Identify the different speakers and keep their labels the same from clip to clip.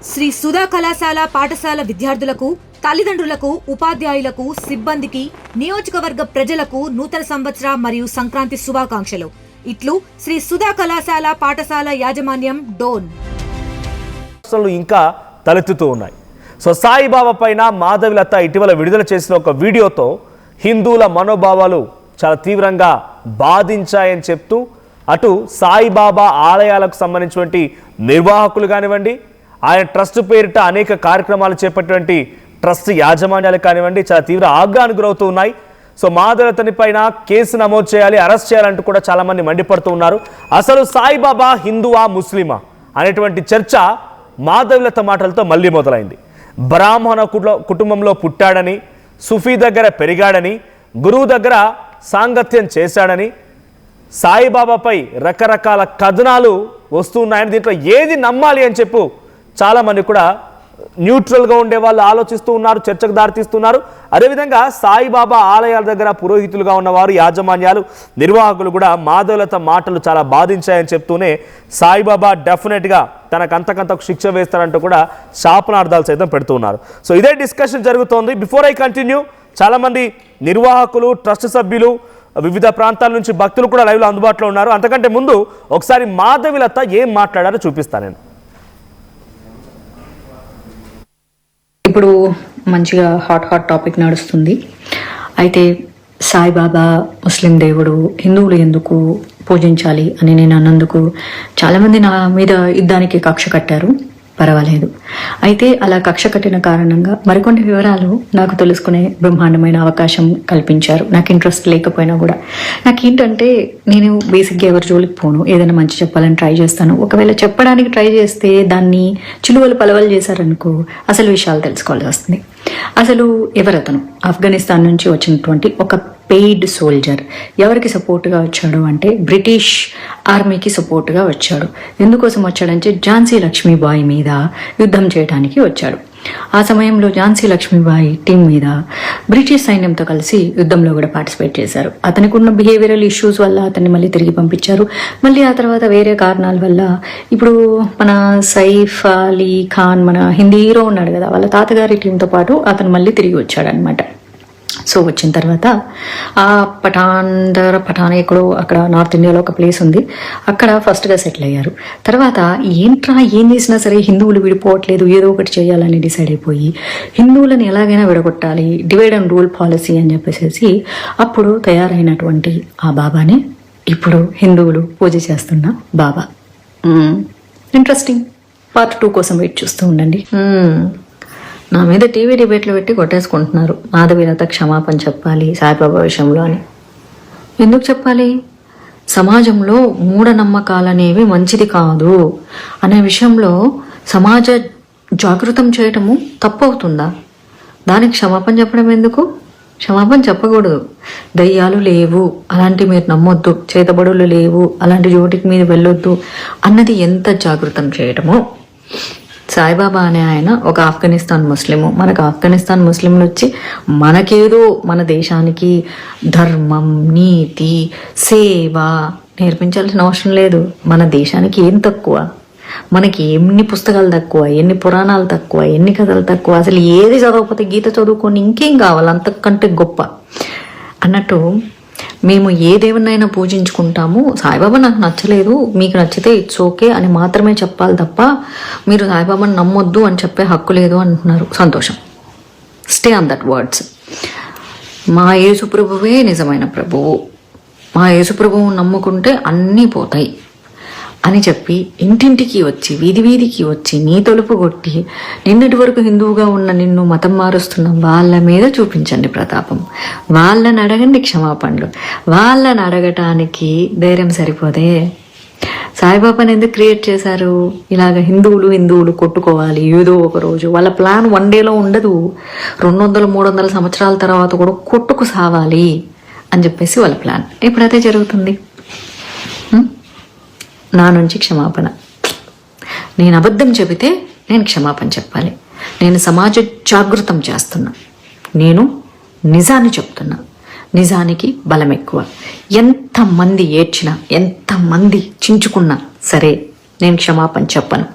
Speaker 1: శ్రీ సుధా కళాశాల పాఠశాల విద్యార్థులకు, తల్లిదండ్రులకు, ఉపాధ్యాయులకు, సిబ్బందికి, నియోజకవర్గ ప్రజలకు నూతన సంవత్సర మరియు సంక్రాంతి శుభాకాంక్షలు. ఇట్లు శ్రీ సుధా కళాశాల పాఠశాల యాజమాన్యం డోన్.
Speaker 2: ఇంకా తలెత్తుతూ ఉన్నాయి. సో సాయిబాబా పైన మాధవిలత ఇటీవల విడుదల చేసిన ఒక వీడియోతో హిందువుల మనోభావాలు చాలా తీవ్రంగా బాధించాయని చెప్తూ అటు సాయిబాబా ఆలయాలకు సంబంధించినటువంటి నిర్వాహకులు కానివ్వండి, ఆయన ట్రస్ట్ పేరిట అనేక కార్యక్రమాలు చేపట్టినటువంటి ట్రస్ట్ యాజమాన్యాలు కానివ్వండి చాలా తీవ్ర ఆగ్రహానికి గురవుతూ ఉన్నాయి. సో మాధవిలతని పైన కేసు నమోదు చేయాలి, అరెస్ట్ చేయాలంటూ కూడా చాలామంది మండిపడుతూ ఉన్నారు. అసలు సాయిబాబా హిందువా ముస్లిమా అనేటువంటి చర్చ మాధవిలత మాటలతో మళ్ళీ మొదలైంది. బ్రాహ్మణ కుటుంబంలో పుట్టాడని, సుఫీ దగ్గర పెరిగాడని, గురువు దగ్గర సాంగత్యం చేశాడని, సాయిబాబాపై రకరకాల కథనాలు వస్తున్నాయని, దీంట్లో ఏది నమ్మాలి అని చెప్పు చాలామంది కూడా న్యూట్రల్గా ఉండే వాళ్ళు ఆలోచిస్తూ ఉన్నారు, చర్చకు దారితీస్తున్నారు. అదేవిధంగా సాయిబాబా ఆలయాల దగ్గర పురోహితులుగా ఉన్నవారు, యాజమాన్యాలు, నిర్వాహకులు కూడా మాధవలత మాటలు చాలా బాధించాయని చెప్తూనే సాయిబాబా డెఫినెట్గా తనకు అంతకంతకు శిక్ష వేస్తారంటూ కూడా శాపనార్థాలు సైతం పెడుతున్నారు. సో ఇదే డిస్కషన్ జరుగుతోంది. బిఫోర్ ఐ కంటిన్యూ, చాలామంది నిర్వాహకులు, ట్రస్ట్ సభ్యులు, వివిధ ప్రాంతాల నుంచి భక్తులు కూడా లైవ్లో అందుబాటులో ఉన్నారు. అంతకంటే ముందు ఒకసారి మాధవిలత ఏం మాట్లాడారో చూపిస్తాను నేను.
Speaker 3: ఇప్పుడు మంచిగా హాట్ టాపిక్ నడుస్తుంది. అయితే సాయిబాబా ముస్లిం దేవుడు, హిందువులు ఎందుకు పూజించాలి అని నేను అన్నందుకు చాలామంది నా మీద యుద్ధానికి కక్ష కట్టారు. పర్వాలేదు. అయితే అలా కక్ష కట్టిన కారణంగా మరికొన్ని వివరాలు నాకు తెలుసుకునే బ్రహ్మాండమైన అవకాశం కల్పించారు. నాకు ఇంట్రెస్ట్ లేకపోయినా కూడా. నాకేంటంటే నేను బేసిక్గా ఎవరి జోలికి పోను, ఏదైనా మంచి చెప్పాలని ట్రై చేస్తాను. ఒకవేళ చెప్పడానికి ట్రై చేస్తే దాన్ని చిలువలు పలవలు చేశారనుకో అసలు విషయాలు తెలుసుకోవాల్సి వస్తుంది. అసలు ఎవరతను? ఆఫ్ఘనిస్తాన్ నుంచి వచ్చినటువంటి ఒక పెయిడ్ సోల్జర్. ఎవరికి సపోర్ట్గా వచ్చాడు అంటే బ్రిటిష్ ఆర్మీకి సపోర్ట్గా వచ్చాడు. ఎందుకోసం వచ్చాడంటే ఝాన్సీ లక్ష్మీబాయి మీద యుద్ధం చేయడానికి వచ్చాడు. ఆ సమయంలో ఝాన్సీ లక్ష్మీబాయి టీం మీద బ్రిటిష్ సైన్యంతో కలిసి యుద్ధంలో కూడా పార్టిసిపేట్ చేశారు. అతనికి ఉన్న బిహేవియరల్ ఇష్యూస్ వల్ల అతన్ని మళ్ళీ తిరిగి పంపించారు. మళ్ళీ ఆ తర్వాత వేరే కారణాల వల్ల ఇప్పుడు మన సైఫ్ అలీ ఖాన్, మన హిందీ హీరో ఉన్నాడు కదా, వాళ్ళ తాతగారి టీంతో పాటు అతను మళ్ళీ తిరిగి వచ్చాడు అనమాట. సో వచ్చిన తర్వాత ఆ పఠాన్ ఎక్కడో అక్కడ నార్త్ ఇండియాలో ఒక ప్లేస్ ఉంది, అక్కడ ఫస్ట్గా సెటిల్ అయ్యారు. తర్వాత ఏంట్రా ఏం చేసినా సరే హిందువులు విడిపోవట్లేదు, ఏదో ఒకటి చేయాలని డిసైడ్ అయిపోయి హిందువులను ఎలాగైనా విడగొట్టాలి, డివైడ్ అండ్ రూల్ పాలసీ అని చెప్పేసి అప్పుడు తయారైనటువంటి ఆ బాబానే ఇప్పుడు హిందువులు పూజ చేస్తున్న బాబా. ఇంట్రెస్టింగ్. పార్ట్ 2 కోసం వెయిట్ చూస్తూ ఉండండి. నా మీద టీవీ డిబేట్లు పెట్టి కొట్టేసుకుంటున్నారు. మాధవిలత క్షమాపణ చెప్పాలి సాయిబాబా విషయంలో అని. ఎందుకు చెప్పాలి? సమాజంలో మూఢనమ్మకాలనేవి మంచిది కాదు అనే విషయంలో సమాజ జాగృతం చేయటము తప్పవుతుందా? దానికి క్షమాపణ చెప్పడం ఎందుకు? క్షమాపణ చెప్పకూడదు. దయ్యాలు లేవు, అలాంటి మీరు నమ్మొద్దు, చేతబడులు లేవు, అలాంటి చోటికి మీరు వెళ్ళొద్దు అన్నది ఎంత జాగృతం చేయటమో. సాయిబాబా అనే ఆయన ఒక ఆఫ్ఘనిస్తాన్ ముస్లిము. మనకు ఆఫ్ఘనిస్తాన్ ముస్లింలు వచ్చి మనకేదో మన దేశానికి ధర్మం, నీతి, సేవ నేర్పించాల్సిన అవసరం లేదు. మన దేశానికి ఏం తక్కువ? మనకి ఎన్ని పుస్తకాలు తక్కువ, ఎన్ని పురాణాలు తక్కువ, ఎన్ని కథలు తక్కువ? అసలు ఏది చదవకపోతే గీత చదువుకొని ఇంకేం కావాలి అంతకంటే గొప్ప అన్నట్టు మేము ఏ దేవునైనా పూజించుకుంటాము. సాయిబాబా నాకు నచ్చలేదు, మీకు నచ్చితే ఇట్స్ ఓకే అని మాత్రమే చెప్పాలి తప్ప మీరు సాయిబాబాని నమ్మొద్దు అని చెప్పే హక్కు లేదు అంటున్నారు. సంతోషం. Stay on that words. మా యేసు ప్రభువే నిజమైన ప్రభువు, మా యేసు ప్రభువు నమ్ముకుంటే అన్నీ పోతాయి అని చెప్పి ఇంటింటికి వచ్చి, వీధి వీధికి వచ్చి నీ తలుపు కొట్టి నిన్నటి వరకు హిందువుగా ఉన్న నిన్ను మతం మారుస్తున్న వాళ్ళ మీద చూపించండి ప్రతాపం. వాళ్ళని అడగండి క్షమాపణలు. వాళ్ళని అడగటానికి ధైర్యం సరిపోదే. సాయిబాబాని ఎందుకు క్రియేట్ చేశారు? ఇలాగ హిందువులు కొట్టుకోవాలి ఏదో ఒక రోజు. వాళ్ళ ప్లాన్ 1 డేలో ఉండదు, 200-300 సంవత్సరాల తర్వాత కూడా కొట్టుకు సావాలి అని చెప్పేసి వాళ్ళ ప్లాన్. ఇప్పుడు అదే జరుగుతుంది. నా నుంచి క్షమాపణ. నేను అబద్ధం చెబితే నేను క్షమాపణ చెప్పాలి. నేను సమాజ జాగృతం చేస్తున్నా, నేను నిజాన్ని చెప్తున్నా. నిజానికి బలం ఎక్కువ. ఎంతమంది ఏడ్చినా, ఎంతమంది చించుకున్నా సరే నేను క్షమాపణ చెప్పను.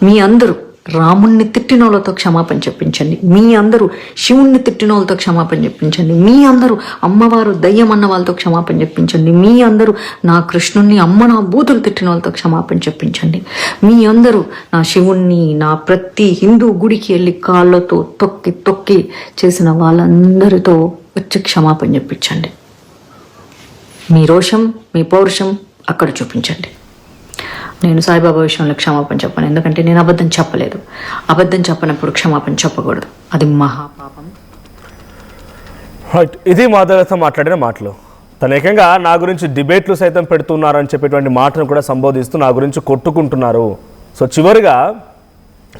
Speaker 3: మీ అందరూ రాముణ్ణి తిట్టిన వాళ్ళతో క్షమాపణ చెప్పించండి. మీ అందరూ శివుణ్ణి తిట్టిన వాళ్ళతో క్షమాపణ చెప్పించండి. మీ అందరూ అమ్మవారు దయ్యం అన్న వాళ్ళతో క్షమాపణ చెప్పించండి. మీ అందరూ నా కృష్ణుణ్ణి అమ్మ నా బూతులు తిట్టిన వాళ్ళతో క్షమాపణ చెప్పించండి. మీ అందరూ నా శివుణ్ణి నా ప్రతి హిందూ గుడికి వెళ్ళి కాళ్ళతో తొక్కి తొక్కి చేసిన వాళ్ళందరితో వచ్చి క్షమాపణ చెప్పించండి. మీ రోషం మీ పౌరుషం అక్కడ చూపించండి. నేను సాయిబాబా విషయంలో క్షమాపణ చెప్పను, ఎందుకంటే నేను అబద్ధం చెప్పలేదు. అబద్ధం చెప్పనప్పుడు క్షమాపణ చెప్పకూడదు, అది మహాపాపం.
Speaker 2: రైట్, ఇది మాధవతో మాట్లాడిన మాటలు. తన ఏకంగా నా గురించి డిబేట్లు సైతం పెడుతున్నారని చెప్పేటువంటి మాటను కూడా సంబోధిస్తూ నా గురించి కొట్టుకుంటున్నారు. సో చివరిగా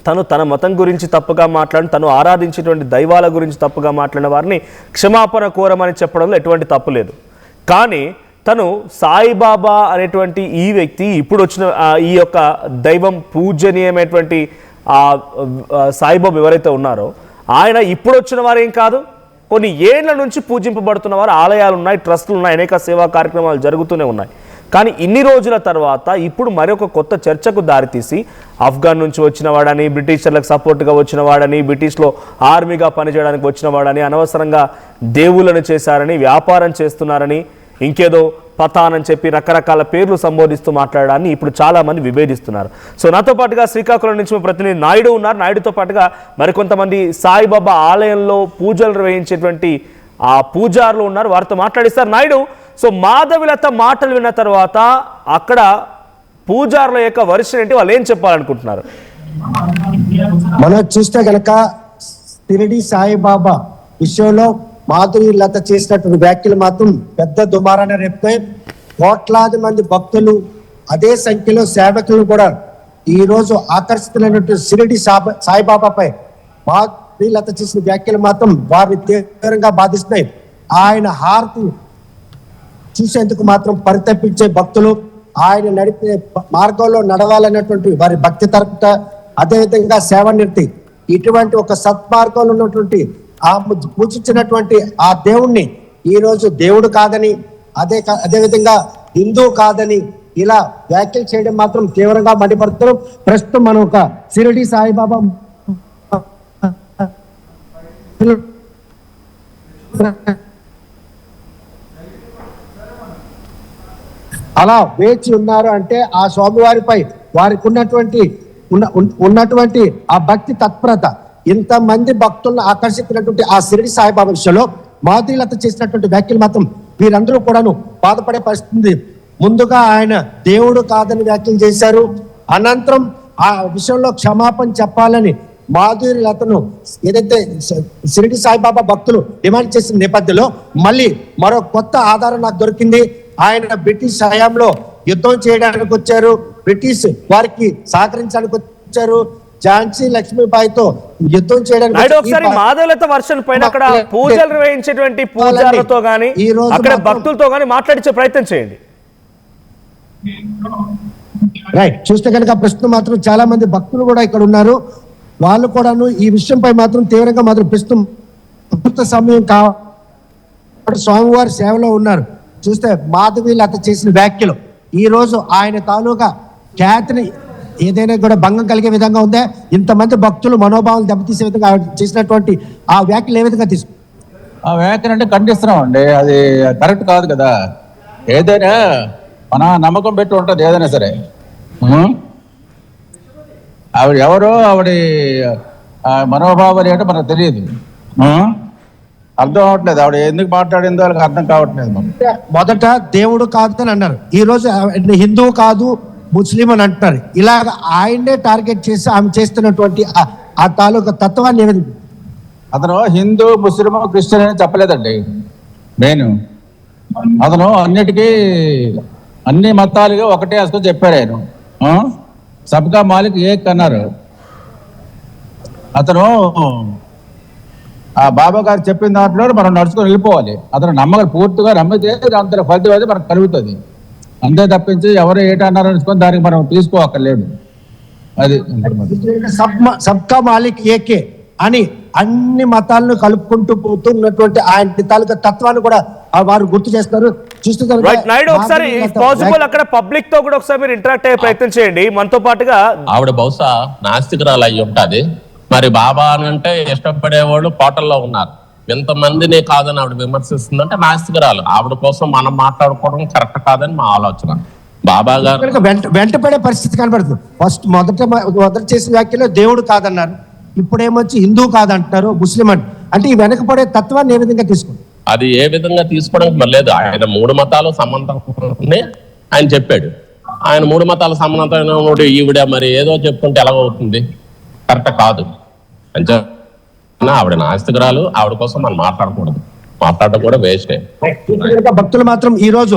Speaker 2: తను తన మతం గురించి తప్పుగా మాట్లాడి తను ఆరాధించేటువంటి దైవాల గురించి తప్పుగా మాట్లాడిన వారిని క్షమాపణ కోరమని చెప్పడంలో ఎటువంటి తప్పు లేదు. కానీ తను సాయిబాబా అనేటువంటి ఈ వ్యక్తి ఇప్పుడు వచ్చిన ఈ యొక్క దైవం పూజనీయమైనటువంటి సాయిబాబా ఎవరైతే ఉన్నారో ఆయన ఇప్పుడు వచ్చిన వారేం కాదు, కొన్ని ఏళ్ల నుంచి పూజింపబడుతున్న వారు, ఆలయాలు ఉన్నాయి, ట్రస్టులు ఉన్నాయి, అనేక సేవా కార్యక్రమాలు జరుగుతూనే ఉన్నాయి. కానీ ఇన్ని రోజుల తర్వాత ఇప్పుడు మరొక కొత్త చర్చకు దారితీసి ఆఫ్ఘన్ నుంచి వచ్చిన వాడని, బ్రిటిషర్లకు సపోర్ట్గా వచ్చిన వాడని, బ్రిటిష్లో ఆర్మీగా పనిచేయడానికి వచ్చిన వాడని, అనవసరంగా దేవుళ్ళను చేశారని, వ్యాపారం చేస్తున్నారని, ఇంకేదో పతాన్ అని చెప్పి రకరకాల పేర్లు సంబోధిస్తూ మాట్లాడడాన్ని ఇప్పుడు చాలామంది విభేదిస్తున్నారు. సో నాతో పాటుగా శ్రీకాకుళం నుంచి మా ప్రతినిధి నాయుడు ఉన్నారు. నాయుడుతో పాటుగా మరికొంతమంది సాయిబాబా ఆలయంలో పూజలు నిర్వహించేటువంటి ఆ పూజారులు ఉన్నారు, వారితో మాట్లాడిస్తారు. నాయుడు, సో మాధవిలత మాటలు విన్న తర్వాత అక్కడ పూజారుల యొక్క వర్షన్ ఏంటి, వాళ్ళు ఏం చెప్పాలనుకుంటున్నారు?
Speaker 4: మనం చూస్తే గనక షిరిడి సాయిబాబా విషయంలో మాధురి లత చేసినటువంటి వ్యాఖ్యలు మాత్రం పెద్ద దుమారాన్ని రేపుతాయి. కోట్లాది మంది భక్తులు, అదే సంఖ్యలో సేవకులు కూడా ఈ రోజు ఆకర్షితులైనటువంటి షిరిడి సాయిబాబాపై మాధురి లత చేసిన వ్యాఖ్యలు మాత్రం వారిని తీవ్రంగా బాధిస్తున్నాయి. ఆయన హారతి చూసేందుకు మాత్రం పరితపించే భక్తులు, ఆయన నడిపే మార్గంలో నడవాలన్నటువంటి వారి భక్తి తరపుట, అదేవిధంగా సేవానిర్తి, ఇటువంటి ఒక సత్మార్గంలో ఉన్నటువంటి ఆ పూజించినటువంటి ఆ దేవుణ్ణి ఈ రోజు దేవుడు కాదని, అదేవిధంగా హిందూ కాదని ఇలా వ్యాఖ్యలు చేయడం మాత్రం తీవ్రంగా మండిపడుతున్నాం. ప్రస్తుతం మనం ఒక షిరిడి సాయిబాబా అలా వేచి ఉన్నారు అంటే ఆ స్వామివారిపై వారికి ఉన్నటువంటి ఆ భక్తి తత్పరత, ఇంతమంది భక్తులను ఆకర్షించినటువంటి ఆ షిరిడి సాయిబాబా విషయంలో మాధురిలత చేసినటువంటి వ్యాఖ్యలు మాత్రం వీరందరూ కూడాను బాధపడే పరిస్థితి. ముందుగా ఆయన దేవుడు కాదని వ్యాఖ్యలు చేశారు, అనంతరం ఆ విషయంలో క్షమాపణ చెప్పాలని మాధురిలతను ఏదైతే షిరిడి సాయిబాబా భక్తులు డిమాండ్ చేసిన నేపథ్యంలో మళ్ళీ మరో కొత్త ఆధారం నాకు దొరికింది. ఆయన బ్రిటిష్ హయాంలో యుద్ధం చేయడానికి వచ్చారు, బ్రిటిష్ వారికి సహకరించడానికి వచ్చారు, ఝాన్సీ లక్ష్మీబాయితో యుద్ధం చేయడానికి.
Speaker 2: మాధవలత వర్షన్ పైన అక్కడ పూజలు నిర్వహించేటువంటి పూజారులతో గానీ అక్కడ భక్తులతో గానీ మాట్లాడించే ప్రయత్నం చేయండి.
Speaker 4: రైట్, చూస్తే కనుక ప్రస్తుతం మాత్రం చాలా మంది భక్తులు కూడా ఇక్కడ ఉన్నారు, వాళ్ళు కూడాను ఈ విషయంపై మాత్రం తీవ్రంగా మాత్రం ప్రస్తుతం సమయం కావాలి స్వామివారి సేవలో ఉన్నారు. చూస్తే మాధవి లత చేసిన వ్యాఖ్యలు ఈ రోజు ఆయన తాలూకా ఖ్యాతిని ఏదైనా కూడా భంగం కలిగే విధంగా ఉందే, ఇంతమంది భక్తులు మనోభావాలు దెబ్బతీసే విధంగా చేసినటువంటి ఆ వ్యాఖ్యలు ఏ విధంగా తీసుకు
Speaker 5: ఆ వ్యాఖ్యలు అంటే ఖండిస్తున్నాం అండి, అది కరెక్ట్ కాదు కదా. ఏదైనా మన నమ్మకం పెట్టి ఉంటుంది ఏదైనా సరే. ఆవిడ ఎవరో ఆవిడ మనోభావాలు ఏంటో మనకు తెలియదు, అర్థం అవట్లేదు. ఆవిడ ఎందుకు మాట్లాడిందో వాళ్ళకి అర్థం కావట్లేదు.
Speaker 4: మొదట దేవుడు కాదు అని అన్నారు, ఈ రోజు హిందువు కాదు ముస్లిం అని అంటున్నారు. ఇలాగ ఆయన్నే టార్గెట్ చేసి ఆమె చేస్తున్నటువంటి ఆ తాలూకా తత్వాన్ని
Speaker 5: అతను హిందూ ముస్లిం క్రిస్టియన్ అని చెప్పలేదండి. నేను అతను అన్ని మతాలుగా ఒకటే అసలు చెప్పారు. ఆయన సబ్కా మాలిక్ ఏక్ అన్నారు. అతను ఆ బాబా గారు చెప్పిన దాంట్లో మనం నడుచుకొని వెళ్ళిపోవాలి. అతను పూర్తిగా నమ్మితే అంత ఫలితం అయితే మనకు కలుగుతుంది. అంతే తప్పించి ఎవరు ఏటన్నారు అనుకొని దానికి మనం తీసుకోవక్కర్లేదు. అది
Speaker 4: సబ్కా మాలిక్ ఏకే అని అన్ని మతాలను కలుపుకుంటూ పోతున్నటువంటి ఆయన తాలూకా తత్వాన్ని కూడా వారు గుర్తు చేస్తున్నారు. చూస్తే కనుక
Speaker 2: రైట్ నాయుడు, ఒకసారి పాసిబుల్ అక్కడ పబ్లిక్ తో కూడా ఒకసారి మీరు ఇంటరాక్ట్ అయ్యే ప్రయత్నం చేయండి మనతో పాటుగా.
Speaker 6: ఆవిడ బహుశా నాస్తికురాలు అయి ఉంటది. మరి బాబా అని అంటే ఇష్టపడేవాళ్ళు కోటల్లో ఉన్నారు. ఎంతమందిని కాదని ఆవిడ విమర్శిస్తుందంటే నాస్తికురాలు. ఆవిడ కోసం మనం మాట్లాడుకోవడం కరెక్ట్ కాదని మా ఆలోచన. బాబా గారు
Speaker 4: వెంటపడే పరిస్థితి కనబడుతుంది. ఫస్ట్ మొదట చేసిన వ్యాఖ్యలో దేవుడు కాదన్నారు, ఇప్పుడేమొచ్చి హిందూ కాదంటున్నారు, ముస్లిం అంటే ఈ వెనకపడే తత్వాన్ని ఏ విధంగా తీసుకుంటారు?
Speaker 6: అది ఏ విధంగా తీసుకోవడానికి లేదు. ఆయన 3 మతాలు సంబంధం ఆయన చెప్పాడు. ఆయన 3 మతాల సంబంధం ఈవిడ మరి ఏదో చెప్పుకుంటే ఎలాగవుతుంది? కరెక్ట్ కాదు. అంటే ఆవిడ నాస్తికురాలు. ఆవిడ కోసం మనం మాట్లాడకూడదు, మాట్లాడడం కూడా వేస్టే.
Speaker 4: భక్తులు మాత్రం ఈ రోజు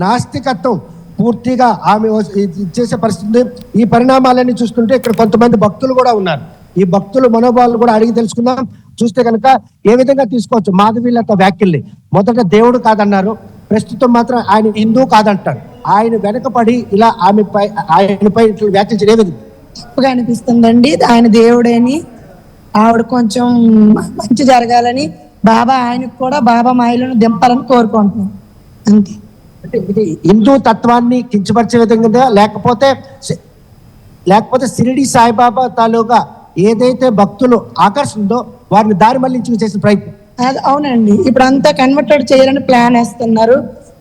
Speaker 4: నాస్తికత్వం పూర్తిగా ఆమె చేసే పరిస్థితి. ఈ పరిణామాలన్నీ చూస్తుంటే ఇక్కడ కొంతమంది భక్తులు కూడా ఉన్నారు. ఈ భక్తులు మనోభావాలు కూడా అడిగి తెలుసుకుందాం. చూస్తే కనుక ఏ విధంగా తీసుకోవచ్చు మాధవీలత వ్యాఖ్యల్ని. మొదట దేవుడు కాదన్నారు, ప్రస్తుతం మాత్రం ఆయన హిందూ కాదంటారు. ఆయన వెనకపడి ఇలా ఆయనపై ఇట్లా వ్యాఖ్యలు ఏ విధంగా
Speaker 7: తప్పుగా అనిపిస్తుందండి. ఆయన దేవుడేని, ఆవిడ కొంచెం మంచి జరగాలని బాబా ఆయనకు కూడా బాబా మాయలను దింపాలని కోరుకుంటున్నాం అంతే.
Speaker 4: ఇది హిందూ తత్వాన్ని కించపరిచే విధంగా లేకపోతే షిరిడి సాయిబాబా తాలూకా ఏదైతే భక్తులు ఆకర్షణ ఉందో వారిని దారి మళ్లించి చేసిన ప్రయత్నం.
Speaker 7: అవునండి, ఇప్పుడు అంతా కన్వర్టెడ్ చేయాలని ప్లాన్ వేస్తున్నారు.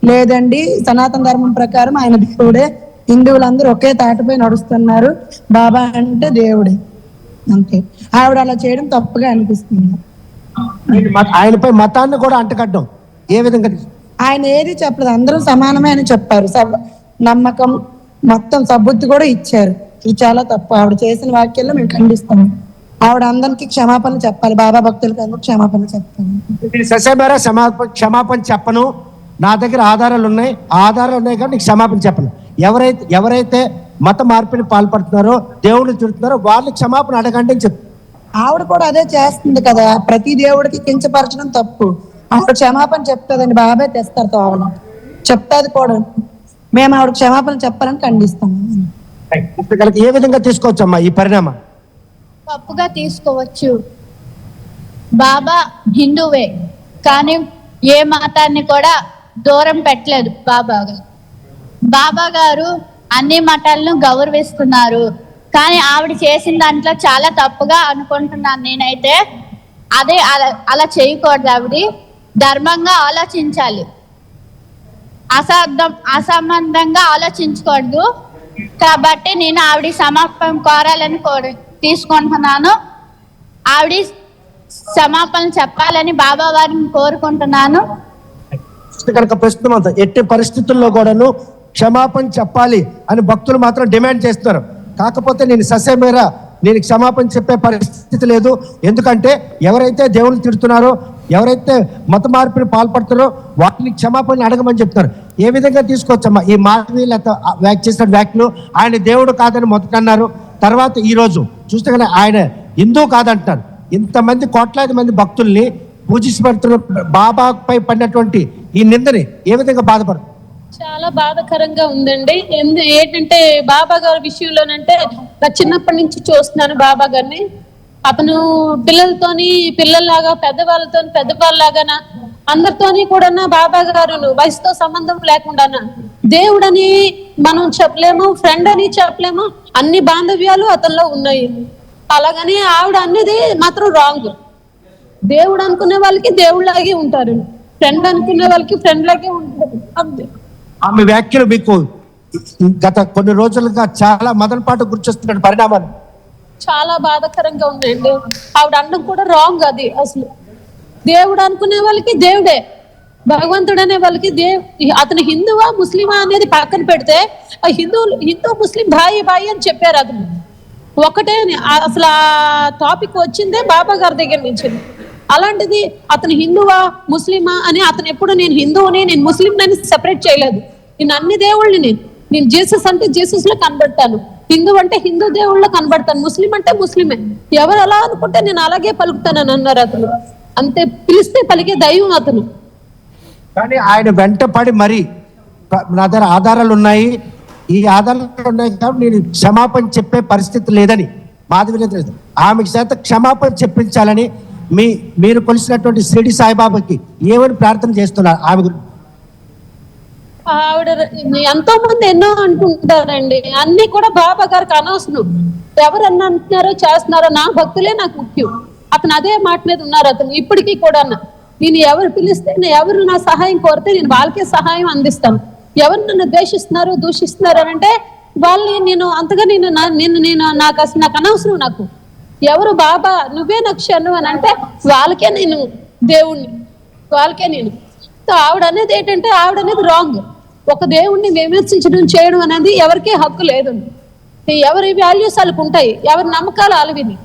Speaker 7: లేదండి, సనాతన ధర్మం ప్రకారం ఆయన దేవుడే, హిందువులందరూ ఒకే తాటిపై నడుస్తున్నారు, బాబా అంటే దేవుడే అంతే. ఆవిడ అలా చేయడం తప్పుగా అనిపిస్తుంది.
Speaker 4: ఆయనపై మతాన్ని కూడా అంటగడ్డం ఏ విధంగా?
Speaker 7: ఆయన ఏది చెప్పలేదు, అందరూ సమానమే అని చెప్పారు. నమ్మకం మొత్తం సబ్బుద్ధి కూడా ఇచ్చారు. ఇది చాలా తప్పు. ఆవిడ చేసిన వాక్యాల్లో మేము ఖండిస్తాము. ఆవిడ అందరికి క్షమాపణ చెప్పాలి, బాబా భక్తులకి అందరూ క్షమాపణ చెప్పాలి.
Speaker 4: ససేమేరా క్షమాపణ చెప్పను, నా దగ్గర ఆధారాలు ఉన్నాయి కానీ నీకు క్షమాపణ చెప్పను. ఎవరైతే మత మార్పిడి పాల్పడుతున్నారో, దేవుడిని తిడుతున్నారో వాళ్ళకి క్షమాపణ అడగండి అని చెప్పు.
Speaker 7: ఆవిడ కూడా అదే చేస్తుంది కదా, ప్రతి దేవుడికి కించపరచడం తప్పు. ఆవిడ క్షమాపణ చెప్తాదండి, బాబాయ్ తెస్తారు తోవడం చెప్తాది కూడా. మేము ఆవిడ క్షమాపణ చెప్పాలని ఖండిస్తాము.
Speaker 4: ఏ విధంగా తీసుకోవచ్చమ్మా ఈ పరిణామం?
Speaker 8: తప్పుగా తీసుకోవచ్చు. బాబా హిందువే కానీ ఏ మతాన్ని కూడా దూరం పెట్టలేదు బాబా గారు అన్ని మతాలను గౌరవిస్తున్నారు. కానీ ఆవిడ చేసిన దాంట్లో చాలా తప్పుగా అనుకుంటున్నాను నేనైతే. అదే అలా చేయకూడదు. ఆవిడ ధర్మంగా ఆలోచించాలి, అసంబంధంగా ఆలోచించకూడదు. కాబట్టి నేను ఆవిడ సమాపణ కోరాలని తీసుకుంటున్నాను. ఆవిడ సమాపణ చెప్పాలని బాబా వారిని కోరుకుంటున్నాను.
Speaker 4: ప్రస్తుతం అంతా ఎట్టి పరిస్థితుల్లో కూడాను క్షమాపణ చెప్పాలి అని భక్తులు మాత్రం డిమాండ్ చేస్తున్నారు. కాకపోతే నేను క్షమాపణ చెప్పే పరిస్థితి లేదు. ఎందుకంటే ఎవరైతే దేవుని తిడుతున్నారో, ఎవరైతే మత మార్పిడి పాల్పడుతున్నారో వాటిని క్షమాపణ అడగమని చెప్తున్నారు. ఏ విధంగా తీసుకోవచ్చమ్మా ఈ మాధవీలత చేసిన వ్యాఖ్యలు? ఆయన దేవుడు కాదని మొదట అన్నారు, తర్వాత ఈ రోజు చూస్తే కానీ ఆయన హిందూ కాదంటారు. ఇంతమంది కోట్లాది మంది భక్తుల్ని పూజించబడుతున్న బాబాపై పడినటువంటి ఈ నిందని ఏ విధంగా బాధపడుతుంది?
Speaker 9: చాలా బాధాకరంగా ఉందండి. ఏంటంటే బాబా గారి విషయంలోనంటే నా చిన్నప్పటి నుంచి చూస్తున్నాను బాబా గారిని. అతను పిల్లల్లాగా పెద్దవాళ్ళలాగా అందరితోని కూడా బాబా గారు వయసుతో సంబంధం లేకుండా దేవుడని మనం చెప్పలేము, ఫ్రెండ్ అని చెప్పలేము. అన్ని బాంధవ్యాలు అతనిలో ఉన్నాయి. అలాగని ఆవిడ అనేది మాత్రం రాంగ్. దేవుడు అనుకునే వాళ్ళకి దేవుళ్ళలాగే ఉంటారు, ఫ్రెండ్ అనుకునే వాళ్ళకి ఫ్రెండ్ లాగే ఉంటారు అంతే.
Speaker 4: ఆమె వ్యాఖ్యలు మీకు గత కొన్ని రోజులుగా చాలా మదనపాటు గుర్చొస్తున్న పరిణామాలు
Speaker 9: చాలా బాధాకరంగా ఉందండి. ఆవిడ అనడం కూడా రాంగ్. అది అసలు దేవుడు అనుకునే వాళ్ళకి దేవుడే, భగవంతుడు అనే వాళ్ళకి అతను హిందువా ముస్లిమా అనేది పక్కన పెడితే హిందూ ముస్లిం భాయి అని చెప్పారు. అతను ఒకటే అసలు ఆ టాపిక్ వచ్చిందే బాబా గారి దగ్గర నుంచి. అలాంటిది అతను హిందువా ముస్లిమా అని అతను ఎప్పుడు నేను హిందువుని నేను ముస్లిం అని సెపరేట్ చేయలేదు. నేను అన్ని దేవుళ్ళని నేను జీసస్ అంటే జీసస్ లో కనబడతాను, హిందూ అంటే హిందూ దేవుళ్ళలో కనబడతాను, ముస్లిం అంటే ముస్లిమే. ఎవరు అలా అనుకుంటే నేను అలాగే పలుకుతానని అన్నారు అతను. అంతే, పిలిస్తే పలికే దైవం అతను.
Speaker 4: కానీ ఆయన వెంట పడి మరి నా దగ్గర ఆధారాలు ఉన్నాయి, ఈ ఆధారాలు ఉన్నాయి కాబట్టి నేను క్షమాపణ చెప్పే పరిస్థితి లేదని మాధవి ఆమెకి చేత క్షమాపణ చెప్పించాలని మీరు కొలిసినటువంటి షిరిడి సాయిబాబాకి ఏమని ప్రార్థన చేస్తున్నారు ఆమె గురించి?
Speaker 9: ఆవిడ ఎంతో మంది ఎన్నో అంటుంటారండి, అన్ని కూడా బాబా గారికి అనవసరం. ఎవరన్నా అంటున్నారో చేస్తున్నారో, నా భక్తులే నాకు ముఖ్యం. అతను అదే మాట మీద ఉన్నారు. అతను ఇప్పటికీ కూడా నేను ఎవరు పిలిస్తే, ఎవరు నా సహాయం కోరితే నేను వాళ్ళకే సహాయం అందిస్తాను. ఎవరు నన్ను ద్వేషిస్తున్నారు, దూషిస్తున్నారు అని అంటే వాళ్ళని నేను అంతగా నాకు అసలు నాకు అనవసరం. నాకు ఎవరు బాబా నువ్వే నాకు శరణు అని అంటే వాళ్ళకే నేను దేవుణ్ణి, వాళ్ళకే నేను. ఆవిడ అనేది ఏంటంటే ఆవిడ అనేది రాంగ్. ఒక దేవుణ్ణి విమర్శించడం చేయడం అనేది ఎవరికీ హక్కు లేదు. ఎవరి వాల్యూస్ వాళ్ళకు ఉంటాయి, ఎవరి నమ్మకాలు వాళ్ళవిని,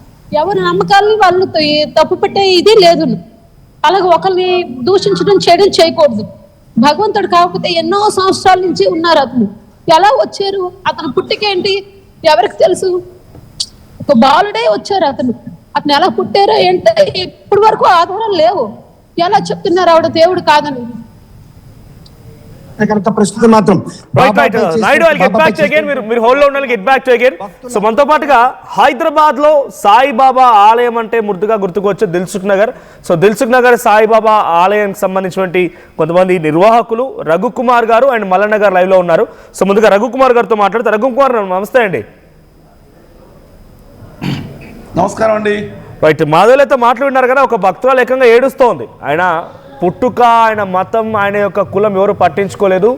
Speaker 9: ఎవరి నమ్మకాలని వాళ్ళు తప్పు పెట్టే ఇది లేదు. అలాగే ఒకరిని దూషించడం చేయడం చేయకూడదు. భగవంతుడు కాకపోతే ఎన్నో సంవత్సరాల నుంచి ఉన్నారు. అతను ఎలా వచ్చారు, అతను పుట్టికేంటి ఎవరికి తెలుసు? ఒక బాలుడే వచ్చారు. అతను ఎలా పుట్టారో ఏంటో ఇప్పటి వరకు ఆధారాలు లేవు. ఎలా చెప్తున్నారు ఆవిడ దేవుడు కాదని?
Speaker 4: ప్రస్తుతం మాత్రం
Speaker 2: సో మనతో పాటుగా హైదరాబాద్ లో సాయిబాబా ఆలయం అంటే ముద్దుగా గుర్తుకొచ్చే దిల్సుఖ్ నగర్. సో దిల్సుఖ్ నగర్ సాయిబాబా ఆలయానికి సంబంధించినటువంటి కొంతమంది నిర్వాహకులు రఘుకుమార్ గారు అండ్ మల్లన్న గారు లైవ్ లో ఉన్నారు. సో ముందుగా రఘుకుమార్ గారితో మాట్లాడితే, రఘుకుమార్ నమస్తే అండి.
Speaker 10: నమస్కారం అండి.
Speaker 2: రైట్, మాధవులతో మాట్లాడినారు కదా, ఒక భక్తురాలు ఏకంగా ఏడుస్తోంది. ఆయన పుట్టుక, ఆయన మతం, ఆయన యొక్క కులం ఎవరు పట్టించుకోలేదు.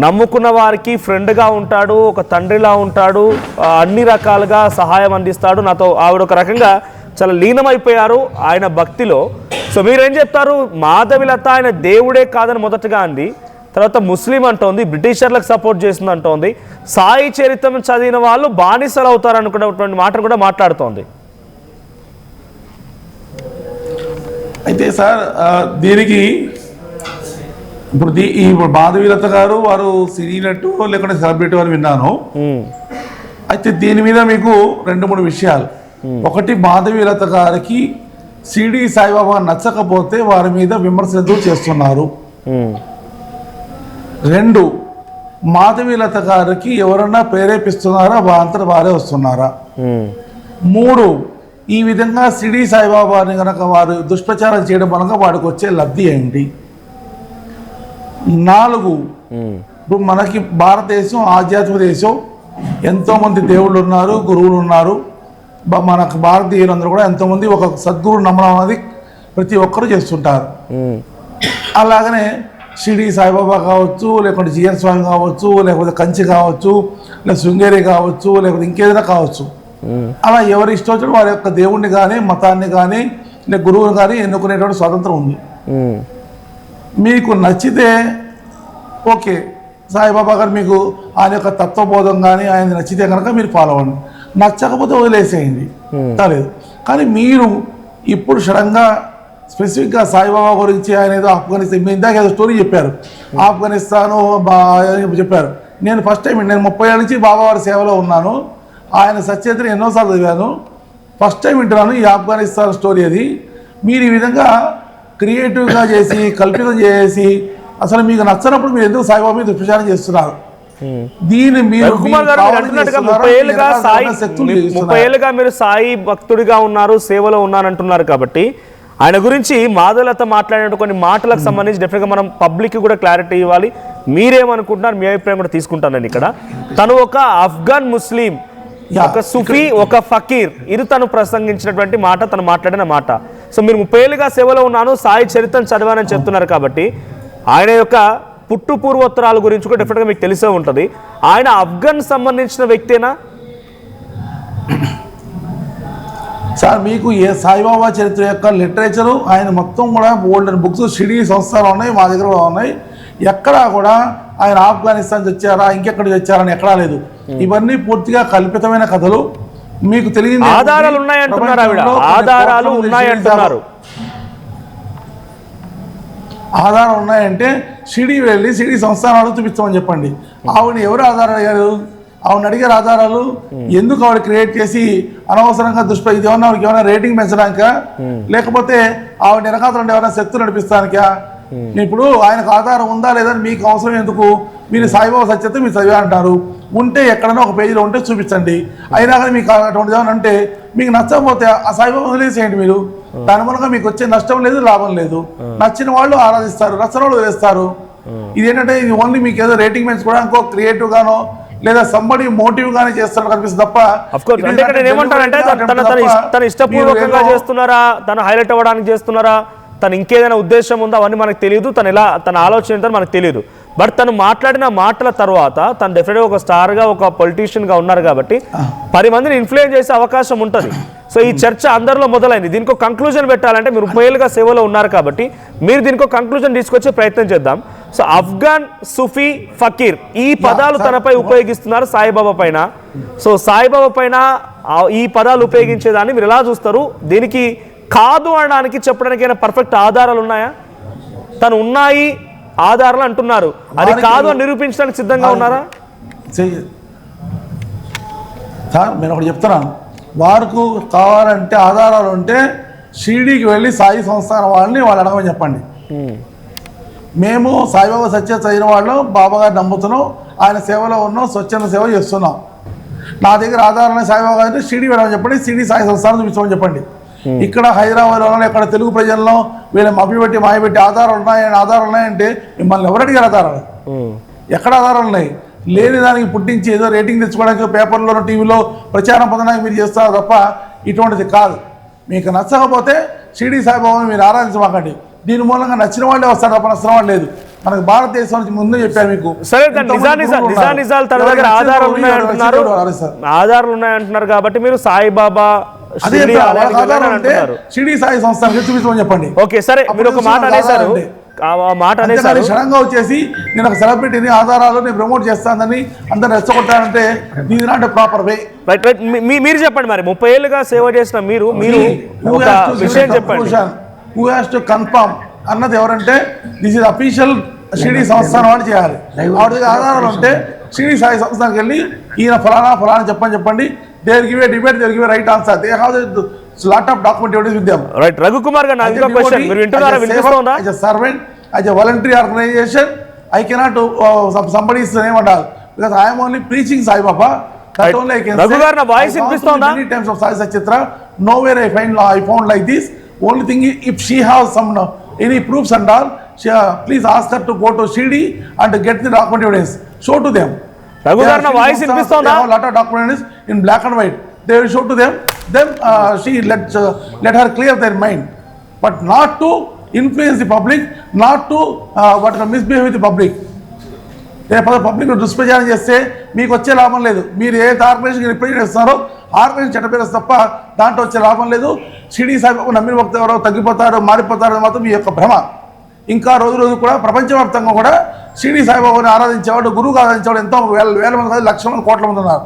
Speaker 2: నమ్ముకున్న వారికి ఫ్రెండ్గా ఉంటాడు, ఒక తండ్రిలా ఉంటాడు, అన్ని రకాలుగా సహాయం అందిస్తాడు. నాతో ఆవిడ ఒక రకంగా చాలా లీనమైపోయారు ఆయన భక్తిలో. సో మీరేం చెప్తారు? మాధవిలత ఆయన దేవుడే కాదని మొదటగా అంది, తర్వాత ముస్లిం అంటోంది, బ్రిటిషర్లకు సపోర్ట్ చేస్తుంది అంటోంది, సాయి చరిత్రం చదివిన వాళ్ళు బానిసలు అవుతారు అనుకున్నటువంటి మాటను కూడా మాట్లాడుతోంది.
Speaker 10: అయితే సార్ దీనికి ఇప్పుడు మాధవీలత గారు వారు సినీనట్టు లేకుంటే సెలబ్రిటీ అని విన్నాను. అయితే దీని మీద మీకు 2-3 విషయాలు. ఒకటి, మాధవీలత గారికి షిరిడి సాయిబాబా నచ్చకపోతే వారి మీద విమర్శలు చేస్తున్నారు. 2, మాధవీలత గారికి ఎవరన్నా ప్రేరేపిస్తున్నారా, అంతటా వారే వస్తున్నారా? 3, ఈ విధంగా షిరిడి సాయిబాబాని కనుక వారు దుష్ప్రచారం చేయడం వలన వాడికి వచ్చే లబ్ధి ఏంటి? 4, ఇప్పుడు మనకి భారతదేశం ఆధ్యాత్మిక దేశం, ఎంతోమంది దేవుళ్ళు ఉన్నారు, గురువులు ఉన్నారు. మనకు భారతీయులందరూ కూడా ఎంతోమంది ఒక సద్గురువు నమ్మడం అనేది ప్రతి ఒక్కరూ చేస్తుంటారు. అలాగనే షిరిడి సాయిబాబా కావచ్చు, లేకుంటే జిఎన్ స్వామి కావచ్చు, లేకపోతే కంచి కావచ్చు, లేదా శృంగేరి కావచ్చు, లేకపోతే ఇంకేదైనా కావచ్చు. అలా ఎవరి ఇష్టం వచ్చిన వారి యొక్క దేవుణ్ణి కానీ, మతాన్ని కానీ, లేదా గురువుని కానీ ఎన్నుకునేటువంటి స్వాతంత్రం ఉంది. మీకు నచ్చితే ఓకే, సాయిబాబా గారు మీకు ఆయన యొక్క తత్వబోధం కానీ ఆయన నచ్చితే కనుక మీరు ఫాలో అవ్వండి, నచ్చకపోతే వదిలేసేయండి, కాలేదు. కానీ మీరు ఇప్పుడు సడన్గా స్పెసిఫిక్గా సాయిబాబా గురించి ఆయన ఏదో ఆఫ్ఘనిస్తాన్, మీ ఇందాక ఏదో స్టోరీ చెప్పారు, ఆఫ్ఘనిస్తాను చెప్పారు. నేను ఫస్ట్ టైం, నేను 30 ఏళ్ళ నుంచి బాబా వారి సేవలో ఉన్నాను. ఆయన సత్యతని ఎన్నోసార్లు చదివాను, ఫస్ట్ టైం వింటున్నాను ఈ ఆఫ్ఘనిస్తాన్ స్టోరీ. అది మీరు ఈ విధంగా క్రియేటివ్గా చేసి, కల్పితం చేసి, అసలు మీకు నచ్చినప్పుడు మీరు ఎందుకు సాయిబాబా మీద దుష్ప్రచారం చేస్తున్నారు? దీన్ని మీరు
Speaker 2: 30 ఏళ్ళుగా మీరు సాయి భక్తుడిగా ఉన్నారు, సేవలో ఉన్నారంటున్నారు కాబట్టి ఆయన గురించి మాధవలత మాట్లాడిన కొన్ని మాటలకు సంబంధించి డెఫినెట్గా మనం పబ్లిక్ కూడా క్లారిటీ ఇవ్వాలి. మీరేమనుకుంటున్నారు, మీ అభిప్రాయం కూడా తీసుకుంటానండి. ఇక్కడ తను ఒక ఆఫ్ఘన్ ముస్లిం, ఒక సుఫీ, ఒక ఫకీర్, ఇది తను ప్రసంగించినటువంటి మాట, తను మాట్లాడిన మాట. సో మీరు 30 ఏళ్ళుగా సేవలో ఉన్నాను, సాయి చరిత్రను చదివానని చెప్తున్నారు కాబట్టి ఆయన యొక్క పుట్టు పూర్వోత్తరాల గురించి కూడా డెఫినెట్గా మీకు తెలిసే ఉంటుంది. ఆయన ఆఫ్ఘన్ సంబంధించిన వ్యక్తేనా
Speaker 10: సార్? మీకు ఏ సాయిబాబా చరిత్ర యొక్క లిటరేచరు ఆయన మొత్తం కూడా ఓల్డెన్ బుక్స్ షిరిడి సంస్థలు ఉన్నాయి, మా దగ్గర ఉన్నాయి. ఎక్కడా కూడా ఆయన ఆఫ్ఘనిస్తాన్ వచ్చారా, ఇంకెక్కడికి వచ్చారని ఎక్కడా లేదు. ఇవన్నీ పూర్తిగా కల్పితమైన కథలు. మీకు తెలియదు,
Speaker 2: ఆధారాలు ఉన్నాయంటున్నారు ఆవిడ, ఆధారాలు ఉన్నాయంటున్నారు.
Speaker 10: ఆధారాలు ఉన్నాయంటే షిరిడి వెళ్ళి షిరిడి సంస్థానాలు చూపించమని చెప్పండి. ఆవిడ ఎవరు ఆధారాలు అడిగారు? ఆవిడ అడిగారు ఆధారాలు. ఎందుకు ఆవిడ క్రియేట్ చేసి అనవసరంగా ఇది ఏమన్నా రేటింగ్ పెంచడానికా, లేకపోతే ఆవిడ వెనకాతలు ఏమైనా శక్తులు నడిపిస్తానికా? ఇప్పుడు ఆయనకు ఆధారం ఉందా లేదా మీకు అవసరం ఎందుకు? మీరు సాయిబాబా సత్యత మీరు చదివా అంటారు. ఉంటే ఎక్కడైనా ఒక పేజీలో ఉంటే చూపించండి. అయినా కానీ మీకు అటువంటి ఏమైనా అంటే మీకు నచ్చకపోతే ఆ సాయిబాబా వదిలేసేయండి. మీరు దాని మూలంగా మీకు వచ్చే నష్టం లేదు, లాభం లేదు. నచ్చిన వాళ్ళు ఆరాధిస్తారు, నచ్చిన వాళ్ళు వదిలేస్తారు. ఇదేంటంటే ఇది ఓన్లీ మీకు ఏదో రేటింగ్ పెంచుకోవడానికి క్రియేటివ్ గానో లేదా సంబడి మోటివ్ గానే చేస్తాడు కనిపిస్తుంది తప్ప.
Speaker 2: ఏమంటారంటే తన ఇష్టపూర్వకంగా చేస్తున్నారా, తను హైలైట్ అవ్వడానికి చేస్తున్నారా, తను ఇంకేదైనా ఉద్దేశం ఉందో అవన్నీ మనకు తెలియదు. తన ఆలోచన ఏంటో మనకు తెలియదు. బట్ తను మాట్లాడిన మాటల తర్వాత తను డెఫినెట్గా ఒక స్టార్గా, ఒక పొలిటీషియన్గా ఉన్నారు కాబట్టి 10 మందిని ఇన్ఫ్లుయెన్స్ చేసే అవకాశం ఉంటుంది. సో ఈ చర్చ అందరిలో మొదలైంది. దీనికి ఒక కంక్లూజన్ పెట్టాలంటే మీరు 30 ఏళ్ళుగా సేవలో ఉన్నారు కాబట్టి మీరు దీనికి ఒక కంక్లూజన్ తీసుకొచ్చే ప్రయత్నం చేద్దాం. సో అఫ్ఘాన్, సుఫీ, ఫకీర్ ఈ పదాలు తనపై ఉపయోగిస్తున్నారు సాయిబాబా పైన. సో సాయిబాబా పైన ఈ పదాలు ఉపయోగించేదాన్ని మీరు ఎలా చూస్తారు? దీనికి కాదు అనడానికి చెప్పడానికి ఏమైనా పర్ఫెక్ట్ ఆధారాలు ఉన్నాయా? తను ఉన్నాయి ఆధారాలు అంటున్నారు, అది కాదు అని నిరూపించడానికి సిద్ధంగా ఉన్నారా?
Speaker 10: సార్ నేను ఒకటి చెప్తున్నాను, వారికి కావాలంటే ఆధారాలు ఉంటే షిరిడీకి వెళ్ళి సాయి సంస్థానం వాళ్ళని వాళ్ళు అడగమని చెప్పండి. మేము సాయిబాబా సత్య చదివిన వాళ్ళు, బాబా గారిని నమ్ముతున్నాం, ఆయన సేవలో ఉన్నాం, స్వచ్ఛంద సేవ చేస్తున్నాం. నా దగ్గర ఆధారాలు సాయిబాబా గారిని షిరిడీ వెళ్ళమని చెప్పండి, షిరిడీ సాయి సంస్థానం చూపించమని చెప్పండి. ఇక్కడ హైదరాబాద్లో ఇక్కడ తెలుగు ప్రజల్లో వీళ్ళ మభ్యపెట్టి మాయబెట్టి ఆధారాలు ఉన్నాయంటే మిమ్మల్ని ఎవరు అడిగారు ఆధారాలు? ఎక్కడ ఆధారాలు ఉన్నాయి? లేని దానికి పుట్టించి ఏదో రేటింగ్ తెచ్చుకోవడానికి పేపర్లో టీవీలో ప్రచారం పొందడానికి మీరు చేస్తారు తప్ప ఇటువంటిది కాదు. మీకు నచ్చకపోతే షిరిడీ సాయిబాబాని మీరు ఆరాధించమాకండి. దీని మూలంగా నచ్చిన వాళ్ళే వస్తారు తప్ప నచ్చిన వాళ్ళు లేదు. మనకు భారతదేశం నుంచి ముందే చెప్పారు మీకు.
Speaker 2: సరే, నిజాలు తన దగ్గర ఆధారాలు ఉన్నాయంటున్నారు కాబట్టి మీరు సాయిబాబా
Speaker 10: షిరిడీ సాయి సంస్థానికి చూపించమని చెప్పండి.
Speaker 2: ఓకే సరే, మీరు ఒక మాట అనేసారు.
Speaker 10: క్షణంగా వచ్చేసి నేను ఒక సెలబ్రిటీని ఆధారాలు నేను ప్రమోట్ చేస్తానని అందరు రెచ్చగొట్టానంటే ఇది నాట్ ప్రాపర్ వే.
Speaker 2: మీరు చెప్పండి మరి 30 ఏళ్ళుగా సేవ చేసిన మీరు ఒక విషయం చెప్పండి.
Speaker 10: హూ హ్యాస్ టు కన్ఫర్మ్ అన్నది ఎవరంటే దిస్ ఇస్ అఫీషియల్ షిరిడీ సంస్థానం వాళ్ళు చేయాలి. వాటి దగ్గర ఆధారాలు ఉంటే షిరిడీ సాయి సంస్థానికి వెళ్ళి ఈయన ఫలానా చెప్పండి. They will give a debate, they will give a right answer. They have a lot of document evidence with them.
Speaker 2: Right, Raghu Kumar ga naga question. Meer vintunara vinistonda?
Speaker 10: As a servant, as a voluntary organization, I cannot somebody's name and all because I am only preaching Sai Baba. That only I can
Speaker 2: Raghu
Speaker 10: say.
Speaker 2: Gar na voice vinistonda?
Speaker 10: Many times of Sai Satchitra, nowhere I found like this. Only thing is, if she has some any proofs and all, please ask her to go to Shirdi and get the document evidence. Show to them.
Speaker 2: Raghu Gar na voice vinistonda?
Speaker 10: They have a lot of documents in black and white. They will show to them. Then she let her clear their mind, but not to influence the public, not to misbehave with the public. రేపు public దుష్ప్రచారం చేస్తే మీకు వచ్చే లాభం లేదు. మీరు ఏ organisation represent చేస్తున్నారో organisation చట్టపేరు తప్ప దాంట్లో వచ్చే లాభం లేదు. షిరిడీ సాయిబాబా నమ్మిన భక్తులు ఎవరో తగ్గిపోతారో మారిపోతారో మాత్రం మీ యొక్క భ్రమ. ఇంకా రోజు కూడా ప్రపంచవ్యాప్తంగా కూడా షిరిడీ సాయిబాబాని ఆరాధించేవాడు, గురువుగా ఆరాధించేవాడు ఎంతో వేల మంది కాదు, లక్షల మంది, కోట్ల మంది ఉన్నారు.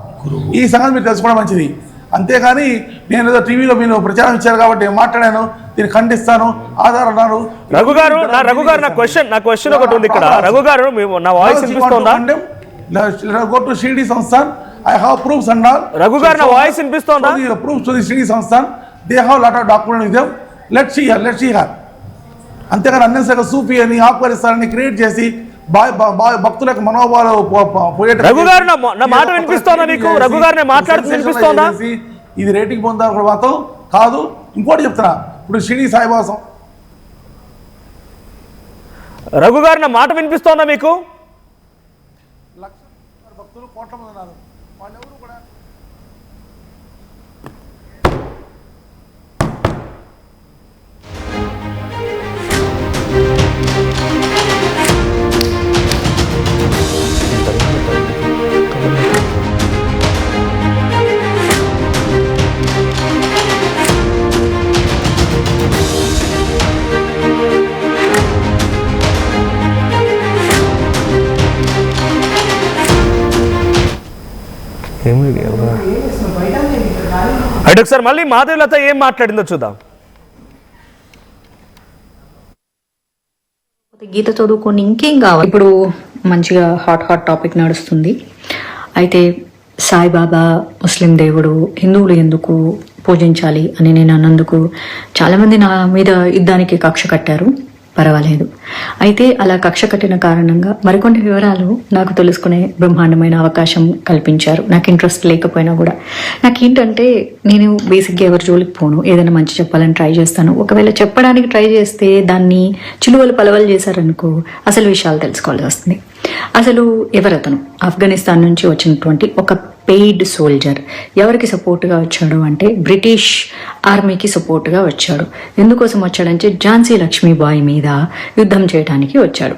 Speaker 10: ఈ సంగతి మీరు తెలుసుకోవడం మంచిది. అంతేగాని నేను ఏదో టీవీలో మీరు ప్రచారం ఇచ్చారు కాబట్టి నేను మాట్లాడాను, దీన్ని ఖండిస్తాను, ఆధారాలు.
Speaker 2: రఘు గారు నా క్వశ్చన్ ఒకటి ఉంది ఇక్కడ. రఘు గారు నా వాయిస్ వినిపిస్తోందా?
Speaker 10: Go to Shirdi Sansthan, I have proofs and all.
Speaker 2: Raghu గారు నా వాయిస్ వినిపిస్తోందా?
Speaker 10: Proofs to the Shirdi Sansthan, they have lot of document with them. Let's see here. అంతేగాని అన్నెసరిగా సూఫీ అని ఆపరిస్తారని క్రియేట్ చేసి భక్తులకు మనోభావాలు
Speaker 2: రఘు గారు నా మాట వినిపిస్తోందా మీకు? రఘు గారు మాట్లాడుతూ వినిపిస్తోందా?
Speaker 10: ఇది రేటింగ్ పొందాలి మాత్రం కాదు. ఇంకోటి చెప్తున్నా, ఇప్పుడు షిరిడీ సాయిబాబా
Speaker 2: రఘు గారు నా మాట వినిపిస్తోందా మీకు?
Speaker 10: భక్తులు కోట్ల మంది ఉన్నారు, వాళ్ళెవరు కూడా
Speaker 2: అయితే ఒకసారి మళ్ళీ మాధవీలత ఏం మాట్లాడిందో చూద్దాం.
Speaker 3: గీత చదువుకొని ఇంకేం కావాలి? ఇప్పుడు మంచిగా హాట్ టాపిక్ నడుస్తుంది. అయితే సాయిబాబా ముస్లిం దేవుడు, హిందువులు ఎందుకు పూజించాలి అని నేను అన్నందుకు చాలామంది నా మీద యుద్ధానికి కక్ష కట్టారు. పర్వాలేదు. అయితే అలా కక్ష కట్టిన కారణంగా మరికొన్ని వివరాలు నాకు తెలుసుకునే బ్రహ్మాండమైన అవకాశం కల్పించారు. నాకు ఇంట్రెస్ట్ లేకపోయినా కూడా. నాకేంటంటే నేను బేసిక్గా ఎవరి జోలికి పోను, ఏదైనా మంచి చెప్పాలని ట్రై చేస్తాను. ఒకవేళ చెప్పడానికి ట్రై చేస్తే దాన్ని చిలువలు పలవలు చేశారనుకో అసలు విషయాలు తెలుసుకోవాల్సి వస్తుంది. అసలు ఎవరతను? ఆఫ్ఘనిస్తాన్ నుంచి వచ్చినటువంటి ఒక పెయిడ్ సోల్జర్. ఎవరికి సపోర్ట్గా వచ్చాడు అంటే బ్రిటిష్ ఆర్మీకి సపోర్ట్గా వచ్చాడు. ఎందుకోసం వచ్చాడంటే ఝాన్సీ లక్ష్మీబాయి మీద యుద్ధం చేయడానికి వచ్చాడు.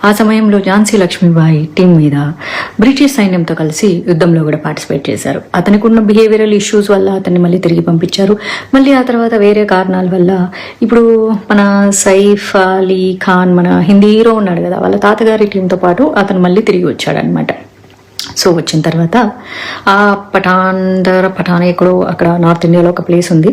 Speaker 3: ఆ సమయంలో ఝాన్సీ లక్ష్మీబాయి టీం మీద బ్రిటిష్ సైన్యంతో కలిసి యుద్ధంలో కూడా పార్టిసిపేట్ చేశారు. అతనికి ఉన్న బిహేవియరల్ ఇష్యూస్ వల్ల అతన్ని మళ్ళీ తిరిగి పంపించారు. మళ్ళీ ఆ తర్వాత వేరే కారణాల వల్ల ఇప్పుడు మన సైఫ్ అలీ ఖాన్, మన హిందీ హీరో ఉన్నాడు కదా, వాళ్ళ తాతగారి టీంతో పాటు అతను మళ్ళీ తిరిగి వచ్చాడు అనమాట. సో వచ్చిన తర్వాత ఆ పఠాన్ ఎక్కడో అక్కడ నార్త్ ఇండియాలో ఒక ప్లేస్ ఉంది,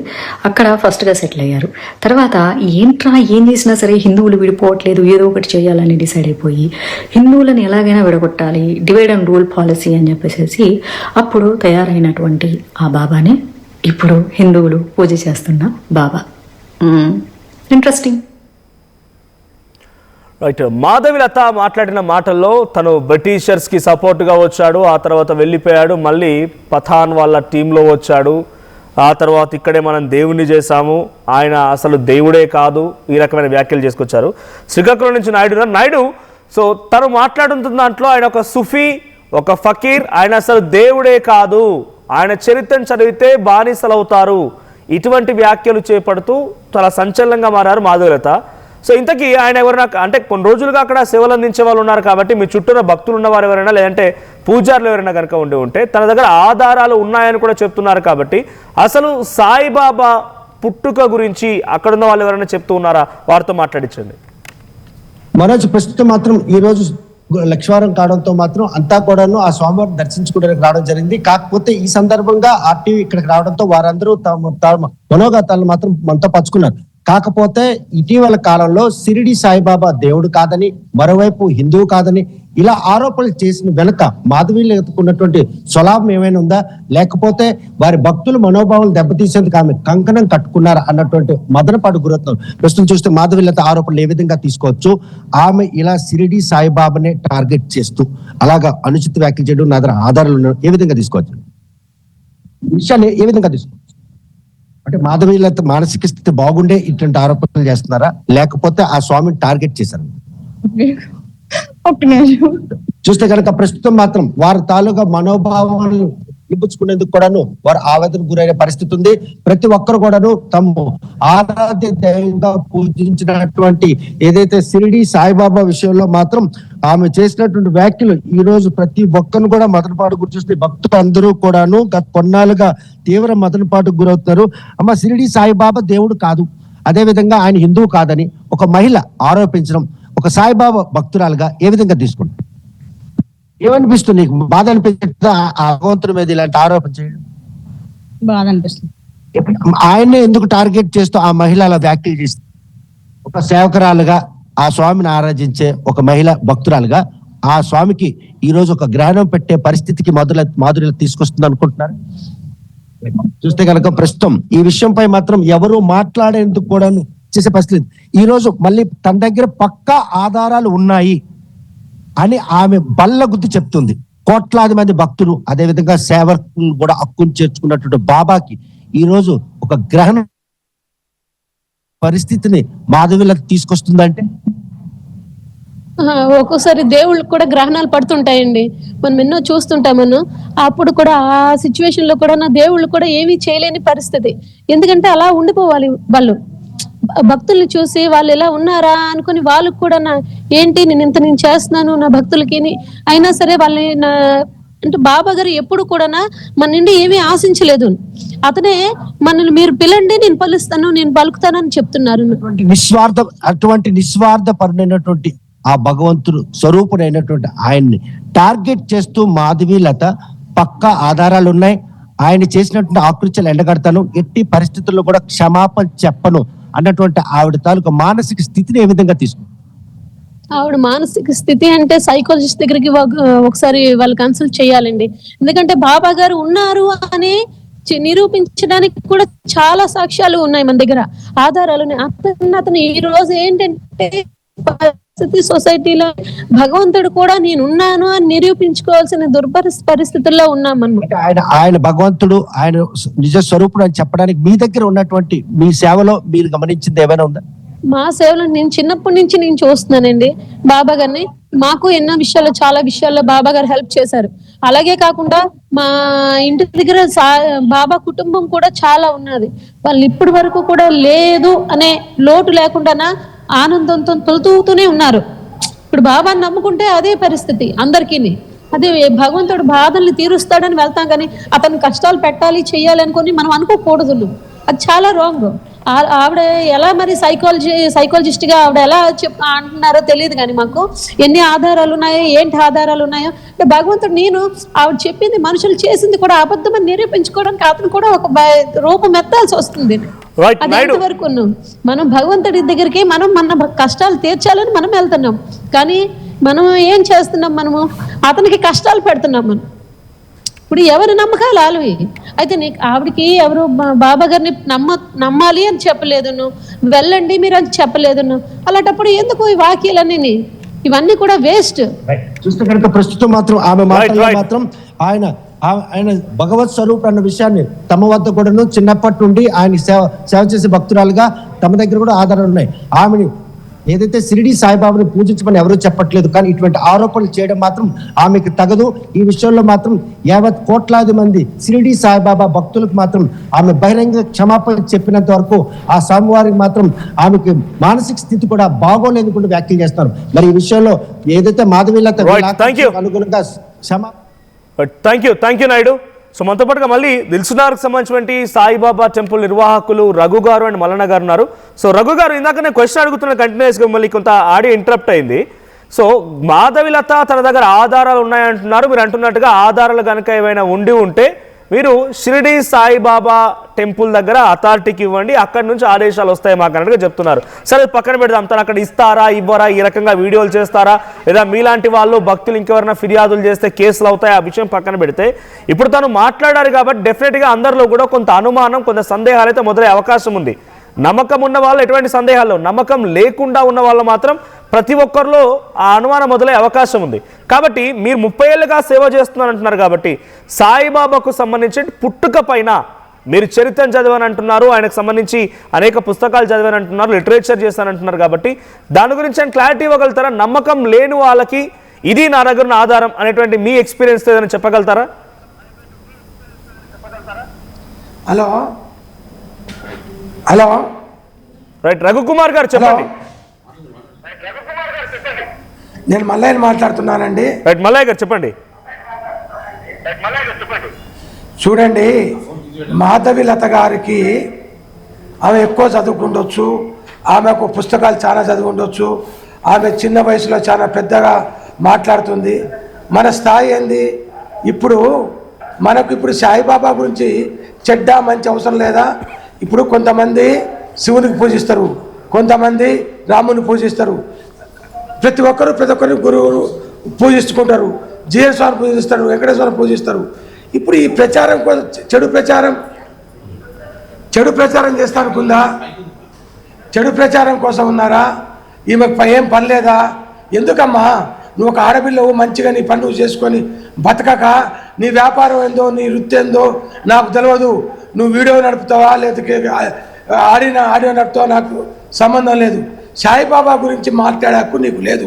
Speaker 3: అక్కడ ఫస్ట్గా సెటిల్ అయ్యారు. తర్వాత ఏంట్రా ఏం చేసినా సరే హిందువులు విడిపోవట్లేదు, ఏదో ఒకటి చేయాలని డిసైడ్ అయిపోయి హిందువులను ఎలాగైనా విడగొట్టాలి, డివైడ్ అండ్ రూల్ పాలసీ అని చెప్పేసి అప్పుడు తయారైనటువంటి ఆ బాబానే ఇప్పుడు హిందువులు పూజ చేస్తున్న బాబా. ఇంట్రెస్టింగ్.
Speaker 2: రైట్. మాధవిలత మాట్లాడిన మాటల్లో తను బ్రిటిషర్స్కి సపోర్ట్గా వచ్చాడు, ఆ తర్వాత వెళ్ళిపోయాడు, మళ్ళీ పఠాన్ వాళ్ళ టీంలో వచ్చాడు, ఆ తర్వాత ఇక్కడే మనం దేవుణ్ణి చేశాము, ఆయన అసలు దేవుడే కాదు, ఈ రకమైన వ్యాఖ్యలు చేసుకొచ్చారు. శ్రీకాకుళం నుంచి నాయుడు సో తను మాట్లాడుతున్న దాంట్లో ఆయన ఒక సుఫీ, ఒక ఫకీర్, ఆయన అసలు దేవుడే కాదు, ఆయన చరిత్రను చదివితే బానిసలవుతారు, ఇటువంటి వ్యాఖ్యలు చేపడుతూ చాలా సంచలనంగా మారారు మాధవిలత. సో ఇంతకీ ఆయన ఎవరైనా అంటే కొన్ని రోజులుగా అక్కడ సేవలు అందించే వాళ్ళు ఉన్నారు కాబట్టి మీ చుట్టూన భక్తులు ఉన్నవారు ఎవరైనా లేదంటే పూజారులు ఎవరైనా కనుక ఉంటే తన దగ్గర ఆధారాలు ఉన్నాయని కూడా చెప్తున్నారు. కాబట్టి అసలు సాయిబాబా పుట్టుక గురించి అక్కడున్న వాళ్ళు ఎవరైనా చెప్తూ ఉన్నారా? వారితో మాట్లాడించండి.
Speaker 4: మనోజ్, ప్రస్తుతం మాత్రం ఈ రోజు లక్షవారం కావడంతో మాత్రం అంతా కూడాను ఆ స్వామివారిని దర్శించుకోవడానికి రావడం జరిగింది. కాకపోతే ఈ సందర్భంగా ఆర్టీవీ ఇక్కడికి రావడంతో వారందరూ తమ మనోగతాలను మాత్రం మనతో పంచుకున్నారు. కాకపోతే ఇటీవల కాలంలో షిరిడి సాయిబాబా దేవుడు కాదని, మరోవైపు హిందువు కాదని ఇలా ఆరోపణలు చేసిన వెనుక మాధవీలతకున్నటువంటి స్వలాభం ఏమైనా ఉందా, లేకపోతే వారి భక్తుల మనోభావాలు దెబ్బతీసేందుకు ఆమె కంకణం కట్టుకున్నారా అన్నటువంటి మదనపాటు గురవుతున్నారు. ప్రస్తుతం చూస్తే మాధవీలత ఆరోపణలు ఏ విధంగా తీసుకోవచ్చు, ఆమె ఇలా షిరిడి సాయిబాబానే టార్గెట్ చేస్తూ అలాగా అనుచిత వ్యాఖ్యలు చేయడం నా దగ్గర ఆధారాలు ఏ విధంగా తీసుకోవచ్చు, విషయాన్ని ఏ విధంగా తీసుకోవచ్చు? అంటే మాధవీలత మానసిక స్థితి బాగుండే ఇటువంటి ఆరోపణలు చేస్తున్నారా, లేకపోతే ఆ స్వామిని టార్గెట్ చేశారు? చూస్తే కనుక ప్రస్తుతం మాత్రం వారి తాలూకా మనోభావాలను ఇప్పించుకునేందుకు కూడాను వారు ఆవేదన గురైన పరిస్థితి ఉంది. ప్రతి ఒక్కరు కూడాను తమ ఆరాధ్య దైవంగా పూజించినటువంటి ఏదైతే షిరిడి సాయిబాబా విషయంలో మాత్రం ఆమె చేసినటువంటి వ్యాఖ్యలు ఈ రోజు ప్రతి ఒక్కరిని కూడా మదనపాటు గురి భక్తులు అందరూ కూడాను గత కొన్నాళ్ళుగా తీవ్ర మదనపాటుకు గురవుతున్నారు. అమ్మ, షిరిడి సాయిబాబా దేవుడు కాదు, అదే విధంగా ఆయన హిందువు కాదని ఒక మహిళ ఆరోపించడం ఒక సాయిబాబా భక్తురాలుగా ఏ విధంగా తీసుకుంటారు? ఏమనిపిస్తుంది నీకు? బాధ అనిపిస్తుందా ఆ భగవంతుడి మీద ఇలాంటి ఆరోపణ చేయడం?
Speaker 9: బాధ అనిపిస్తుంది.
Speaker 4: ఆయన్నే ఎందుకు టార్గెట్ చేస్తూ ఆ మహిళ అలా వ్యాఖ్యలు చేస్తుంది? ఒక సేవకురాలుగా ఆ స్వామిని ఆరాధించే ఒక మహిళ భక్తురాలుగా ఆ స్వామికి ఈ రోజు ఒక గ్రహణం పెట్టే పరిస్థితికి మాధుర్య తీసుకొస్తుంది అనుకుంటున్నారు? చూస్తే కనుక ప్రస్తుతం ఈ విషయంపై మాత్రం ఎవరు మాట్లాడేందుకు కూడా చేసే పరిస్థితి. ఈ రోజు మళ్ళీ తన దగ్గర పక్కా ఆధారాలు ఉన్నాయి అని ఆమె బల్ల గుద్ది చెప్తుంది. కోట్లాది మంది భక్తులు అదే విధంగా సేవకులు కూడా హక్కును చేర్చుకున్నటువంటి బాబాకి ఈ రోజు ఒక గ్రహణ పరిస్థితిని మాధవీలత తీసుకొస్తుందంటే
Speaker 9: ఒక్కోసారి దేవుళ్ళకి కూడా గ్రహణాలు పడుతుంటాయండి, మనం ఎన్నో చూస్తుంటాం. మనం అప్పుడు కూడా ఆ సిచ్యువేషన్ లో కూడా నా దేవుళ్ళు కూడా ఏమీ చేయలేని పరిస్థితి. ఎందుకంటే అలా ఉండిపోవాలి వాళ్ళు. భక్తుల్ని చూసి వాళ్ళు ఎలా ఉన్నారా అనుకుని వాళ్ళకు కూడా ఏంటి నేను చేస్తున్నాను నా భక్తులకి అయినా సరే వాళ్ళని అంటే బాబా గారు ఎప్పుడు కూడా మన నుండి ఏమీ ఆశించలేదు. అతనే మనల్ని మీరు పిలండి నేను పలుకుతానని చెప్తున్నారు.
Speaker 4: అటువంటి నిస్వార్థపరుడైనటువంటి ఆ భగవంతుడు స్వరూపుడైనటువంటి ఆయన్ని టార్గెట్ చేస్తూ మాధవీలత పక్కా ఆధారాలు ఉన్నాయి, ఆయన చేసినటువంటి ఆకృత్యాలు ఎండగడతాను, ఎట్టి పరిస్థితుల్లో కూడా క్షమాపణ చెప్పను అన్నటువంటి ఆవిడ తాలూకు మానసిక స్థితిని ఏ విధంగా తీసుకుంటారు?
Speaker 9: ఆవిడ మానసిక స్థితి అంటే సైకాలజిస్ట్ దగ్గరికి ఒకసారి వాళ్ళు కన్సల్ట్ చేయాలండి. ఎందుకంటే బాబా గారు ఉన్నారు అని నిరూపించడానికి కూడా చాలా సాక్ష్యాలు ఉన్నాయి మన దగ్గర, ఆధారాలు ఉన్నాయి. అతను ఈ రోజు ఏంటంటే పరిస్థితి సొసైటీలో భగవంతుడు కూడా నేనున్నాను అని నిరూపించుకోవాల్సిన పరిస్థితుల్లో ఉన్నాం మనం.
Speaker 4: ఆయన భగవంతుడు, ఆయన నిజ స్వరూపుడు అని చెప్పడానికి మీ దగ్గర ఉన్నటువంటి మీ సేవలో మీరు గమనించింది ఏమైనా ఉందా?
Speaker 9: మా సేవలో నేను చిన్నప్పటి నుంచి నేను చూస్తున్నానండి బాబా గారిని. మాకు ఎన్నో విషయాల్లో, చాలా విషయాల్లో బాబా గారు హెల్ప్ చేశారు. అలాగే కాకుండా మా ఇంటి దగ్గర బాబా కుటుంబం కూడా చాలా ఉన్నది. వాళ్ళు ఇప్పటి వరకు కూడా లేదు అనే లోటు లేకుండా ఆనందంతో తొలుతూనే ఉన్నారు. ఇప్పుడు బాబాని నమ్ముకుంటే అదే పరిస్థితి అందరికీ. అదే భగవంతుడు బాధల్ని తీరుస్తాడని వెళ్తాం, కానీ అతను కష్టాలు పెట్టాలి చెయ్యాలి అనుకుని మనం అనుకోకూడదు. అది చాలా రాంగ్. ఆవిడ ఎలా మరి సైకాలజిస్ట్ గా ఆవిడ ఎలా అంటున్నారో తెలియదు, కానీ మాకు ఎన్ని ఆధారాలు ఉన్నాయో, ఏంటి ఆధారాలు ఉన్నాయో అంటే భగవంతుడు నేను ఆవిడ చెప్పింది మనుషులు చేసింది కూడా అబద్ధమని నిరూపించుకోవడానికి అతను కూడా ఒక రూపం ఎత్తాల్సి వస్తుంది. అది ఎంతవరకు మనం భగవంతుడి దగ్గరికి మన కష్టాలు తీర్చాలని మనం వెళ్తున్నాం, కానీ మనం ఏం చేస్తున్నాం, మనము అతనికి కష్టాలు పెడుతున్నాం. మనం ఇప్పుడు ఎవరి నమ్మకాలు ఆలువి. అయితే నీకు ఆవిడకి ఎవరు బాబా గారిని నమ్మాలి అని చెప్పలేదు, వెళ్ళండి మీరు అని చెప్పలేదు. అలాంటప్పుడు ఎందుకు ఈ వాక్యాలన్నీ? ఇవన్నీ కూడా వేస్ట్.
Speaker 4: చూస్తే కనుక ప్రస్తుతం మాత్రం ఆమె మాటల్లో మాత్రం ఆయన భగవత్ స్వరూపుడు అన్న విషయాన్ని తమ వద్ద కూడాను చిన్నప్పటి నుండి ఆయన సేవ చేసే భక్తురాలుగా తమ దగ్గర కూడా ఆధారాలు ఉన్నాయి. ఆమెని ఏదైతే షిరిడి సాయిబాబాని పూజించమని ఎవరూ చెప్పట్లేదు, కానీ ఇటువంటి ఆరోపణలు చేయడం మాత్రం ఆమెకు తగదు. ఈ విషయంలో మాత్రం యావత్ కోట్లాది మంది షిరిడి సాయిబాబా భక్తులకు మాత్రం ఆమె బహిరంగ క్షమాపణ చెప్పినంత వరకు ఆ స్వామివారికి మాత్రం ఆమెకి మానసిక స్థితి కూడా బాగోలేదు కూడా వ్యాఖ్యలు చేస్తారు. మరి ఈ విషయంలో ఏదైతే మాధవీలత అనుగుణంగా
Speaker 2: థ్యాంక్ యూ నాయుడు. సో మనతో పాటుగా మళ్ళీ దిల్సుఖ్నగర్కి సంబంధించినటువంటి సాయిబాబా టెంపుల్ నిర్వాహకులు రఘు గారు అండ్ మల్లన్న గారు ఉన్నారు. సో రఘు గారు, ఇందాక నేను క్వశ్చన్ అడుగుతున్న కంటిన్యూస్గా మళ్ళీ కొంత ఆడియో ఇంటరప్ట్ అయింది. సో మాధవీలత తన దగ్గర ఆధారాలు ఉన్నాయంటున్నారు. మీరు అంటున్నట్టుగా ఆధారాలు కనుక ఏమైనా ఉంటే మీరు షిరిడి సాయిబాబా టెంపుల్ దగ్గర అథారిటీకి ఇవ్వండి, అక్కడి నుంచి ఆదేశాలు వస్తాయి మాకు అన్నట్టుగా చెప్తున్నారు. సరే పక్కన పెడదాం, తను అక్కడ ఇస్తారా ఇవ్వరా, ఈ రకంగా వీడియోలు చేస్తారా, లేదా మీలాంటి వాళ్ళు భక్తులు ఇంకెవరైనా ఫిర్యాదులు చేస్తే కేసులు అవుతాయి, ఆ విషయం పక్కన పెడితే ఇప్పుడు తను మాట్లాడారు కాబట్టి డెఫినెట్గా అందరిలో కూడా కొంత అనుమానం, కొంత సందేహాలు అయితే మొదలయ్యే అవకాశం ఉంది. నమ్మకం ఉన్న వాళ్ళు ఎటువంటి సందేహాలు, నమ్మకం లేకుండా ఉన్న వాళ్ళు మాత్రం ప్రతి ఒక్కరిలో ఆ అనుమానం మొదలయ్యే అవకాశం ఉంది. కాబట్టి మీరు 30 ఏళ్ళుగా సేవ చేస్తున్నారంటున్నారు కాబట్టి సాయిబాబాకు సంబంధించి పుట్టుక పైన మీరు చరిత్రను చదివని అంటున్నారు, ఆయనకు సంబంధించి అనేక పుస్తకాలు చదివని అంటున్నారు, లిటరేచర్ చేస్తానంటున్నారు. కాబట్టి దాని గురించి ఆయన క్లారిటీ ఇవ్వగలుగుతారా? నమ్మకం లేని వాళ్ళకి ఇది నా దగ్గర ఉన్న ఆధారం అనేటువంటి మీ ఎక్స్పీరియన్స్ ఏదైనా చెప్పగలుగుతారా?
Speaker 11: హలో
Speaker 2: రైట్, రఘుకుమార్ గారు చెప్పండి.
Speaker 11: నేను మల్లయ్య మాట్లాడుతున్నానండి.
Speaker 2: రైట్, మల్లయ్య గారు చెప్పండి.
Speaker 11: చూడండి, మాధవీలత గారికి ఆమె ఎక్కువ చదువుకుండొచ్చు, ఆమెకు పుస్తకాలు చాలా చదివి ఉండొచ్చు, ఆమె చిన్న వయసులో చాలా పెద్దగా మాట్లాడుతుంది. మన స్థాయి ఏంది? ఇప్పుడు సాయిబాబా గురించి చెడ్డ మంచి అవసరం లేదా? ఇప్పుడు కొంతమంది శివునికి పూజిస్తారు, కొంతమంది రాముని పూజిస్తారు, ప్రతి ఒక్కరు గురువును పూజించుకుంటారు, జీఎస్ స్వామిని పూజిస్తారు, వెంకటేశ్వరం పూజిస్తారు. ఇప్పుడు ఈ ప్రచారం చెడు ప్రచారం చేస్తానుకుందా? చెడు ప్రచారం కోసం ఉన్నారా? ఈమెకు ఏం పని లేదా? ఎందుకమ్మా నువ్వు ఒక ఆడపిల్లవు, మంచిగా నీ పని నువ్వు చేసుకొని బతకక నీ వ్యాపారం ఏందో, నీ వృత్తి ఏందో నాకు తెలియదు. నువ్వు వీడియో నడుపుతావా లేదా ఆడియో నడుపుతావా నాకు సంబంధం లేదు. సాయిబాబా గురించి మాట్లాడే హక్కు నీకు లేదు.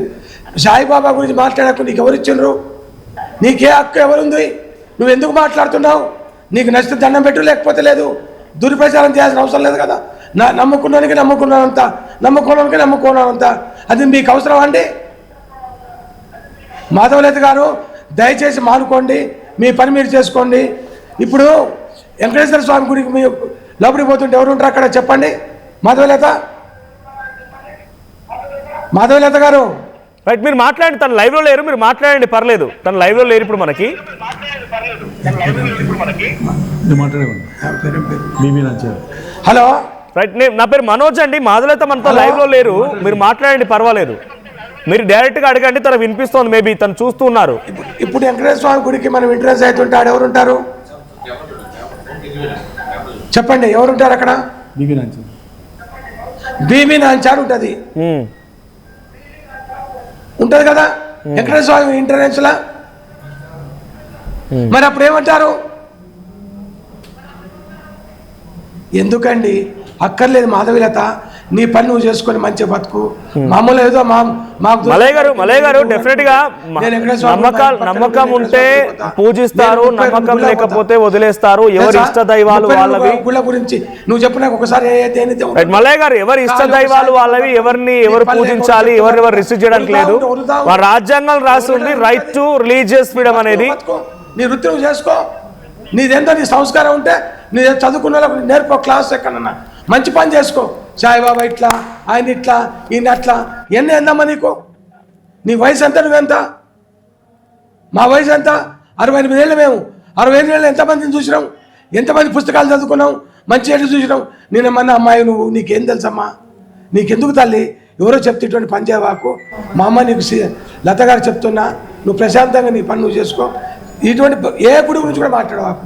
Speaker 11: సాయిబాబా గురించి మాట్లాడే హక్కు నీకు ఎవరిచ్చిండ్రు? నీకే హక్కు ఎవరుంది? నువ్వు ఎందుకు మాట్లాడుతున్నావు? నీకు నచ్చితే దండం పెట్టు, లేకపోతే లేదు. దుర్ప్రచారం చేయాల్సిన అవసరం లేదు కదా. నమ్ముకున్నానంత అది మీకు అవసరం అండి? మాధవీలత గారు దయచేసి మానుకోండి, మీ పని మీరు చేసుకోండి. ఇప్పుడు వెంకటేశ్వర స్వామి గుడికి మీ లోపలికి పోతుంటే ఎవరు ఉంటారు అక్కడ చెప్పండి? మాధవీలత గారు
Speaker 2: రైట్, మీరు మాట్లాడండి. తను లైవ్లో లేరు, మీరు మాట్లాడండి, పర్లేదు. తను లైవ్లో లేరు ఇప్పుడు మనకి.
Speaker 11: హలో
Speaker 2: రైట్, నా పేరు మనోజ్ అండి. మాధవీలత మనతో లైవ్లో లేరు, మీరు మాట్లాడండి, పర్వాలేదు. మీరు డైరెక్ట్గా అడగండి, తను వినిపిస్తోంది, మేబీ తను చూస్తూ ఉన్నారు.
Speaker 11: ఇప్పుడు వెంకటేశ్వర స్వామి గుడికి మనం ఇంట్రెస్ట్ అవుతుంటే ఆడెవరుంటారు? చెప్పండి ఎవరుంటారు అక్కడ? బీబీ నాంచారు ఉంటుంది ఉంటది కదా వెంకటేశ్వర స్వామి ఇంటర్నెన్స్ లా. మరి అప్పుడు ఏమంటారు? ఎందుకండి అక్కర్లేదు మాధవీలత, నీ పని నువ్వు చేసుకొని మంచిగా బతుకు. మామూలు ఏదో
Speaker 2: మలయ్య గారు డెఫినెట్ గా నమ్మకం ఉంటే పూజిస్తారు, నమ్మకం లేకపోతే వదిలేస్తారు. ఎవరి ఇష్ట దైవాలు వాళ్ళవి.
Speaker 11: గుళ్ళ గురించి నువ్వు చెప్పినాక ఒకసారి
Speaker 2: మలయ్య గారు ఎవరి ఇష్ట దైవాలు వాళ్ళవి, ఎవరు పూజించాలి, ఎవరు రిసీవ్ చేయడానికి లేదు. రాజ్యాంగం రాసి ఉంది రైట్ టు రిలీజియస్ ఫ్రీడమ్ అనేది.
Speaker 11: నీ వృత్తి నువ్వు చేసుకో, నీదెంతో నీ సంస్కారం ఉంటే నీ చదువుకున్న వాళ్ళకు నేర్పో, క్లాస్ ఎక్కడన్నా మంచి పని చేసుకో. సాయిబాబా ఇట్లా, ఆయన ఇట్లా, ఈయన అట్లా, ఎన్ని ఎందమ్మా నీకు? నీ వయసు ఎంత, నువ్వెంత? మా వయసు ఎంత? 68 ఏళ్ళు. మేము 68 ఏళ్ళు ఎంతమందిని చూసినాం, ఎంతమంది పుస్తకాలు చదువుకున్నాం, మంచి ఎట్లు చూసినాం. నేనేమన్నా అమ్మాయి నువ్వు నీకేం తెలుసమ్మా, నీకెందుకు తల్లి ఎవరో చెప్తే ఇటువంటి పని చేయవాకు. మా అమ్మ నీకు లత గారు చెప్తున్నా, నువ్వు ప్రశాంతంగా నీ పని నువ్వు చేసుకో. ఇటువంటి ఏ గుడి గురించి కూడా మాట్లాడవాకు.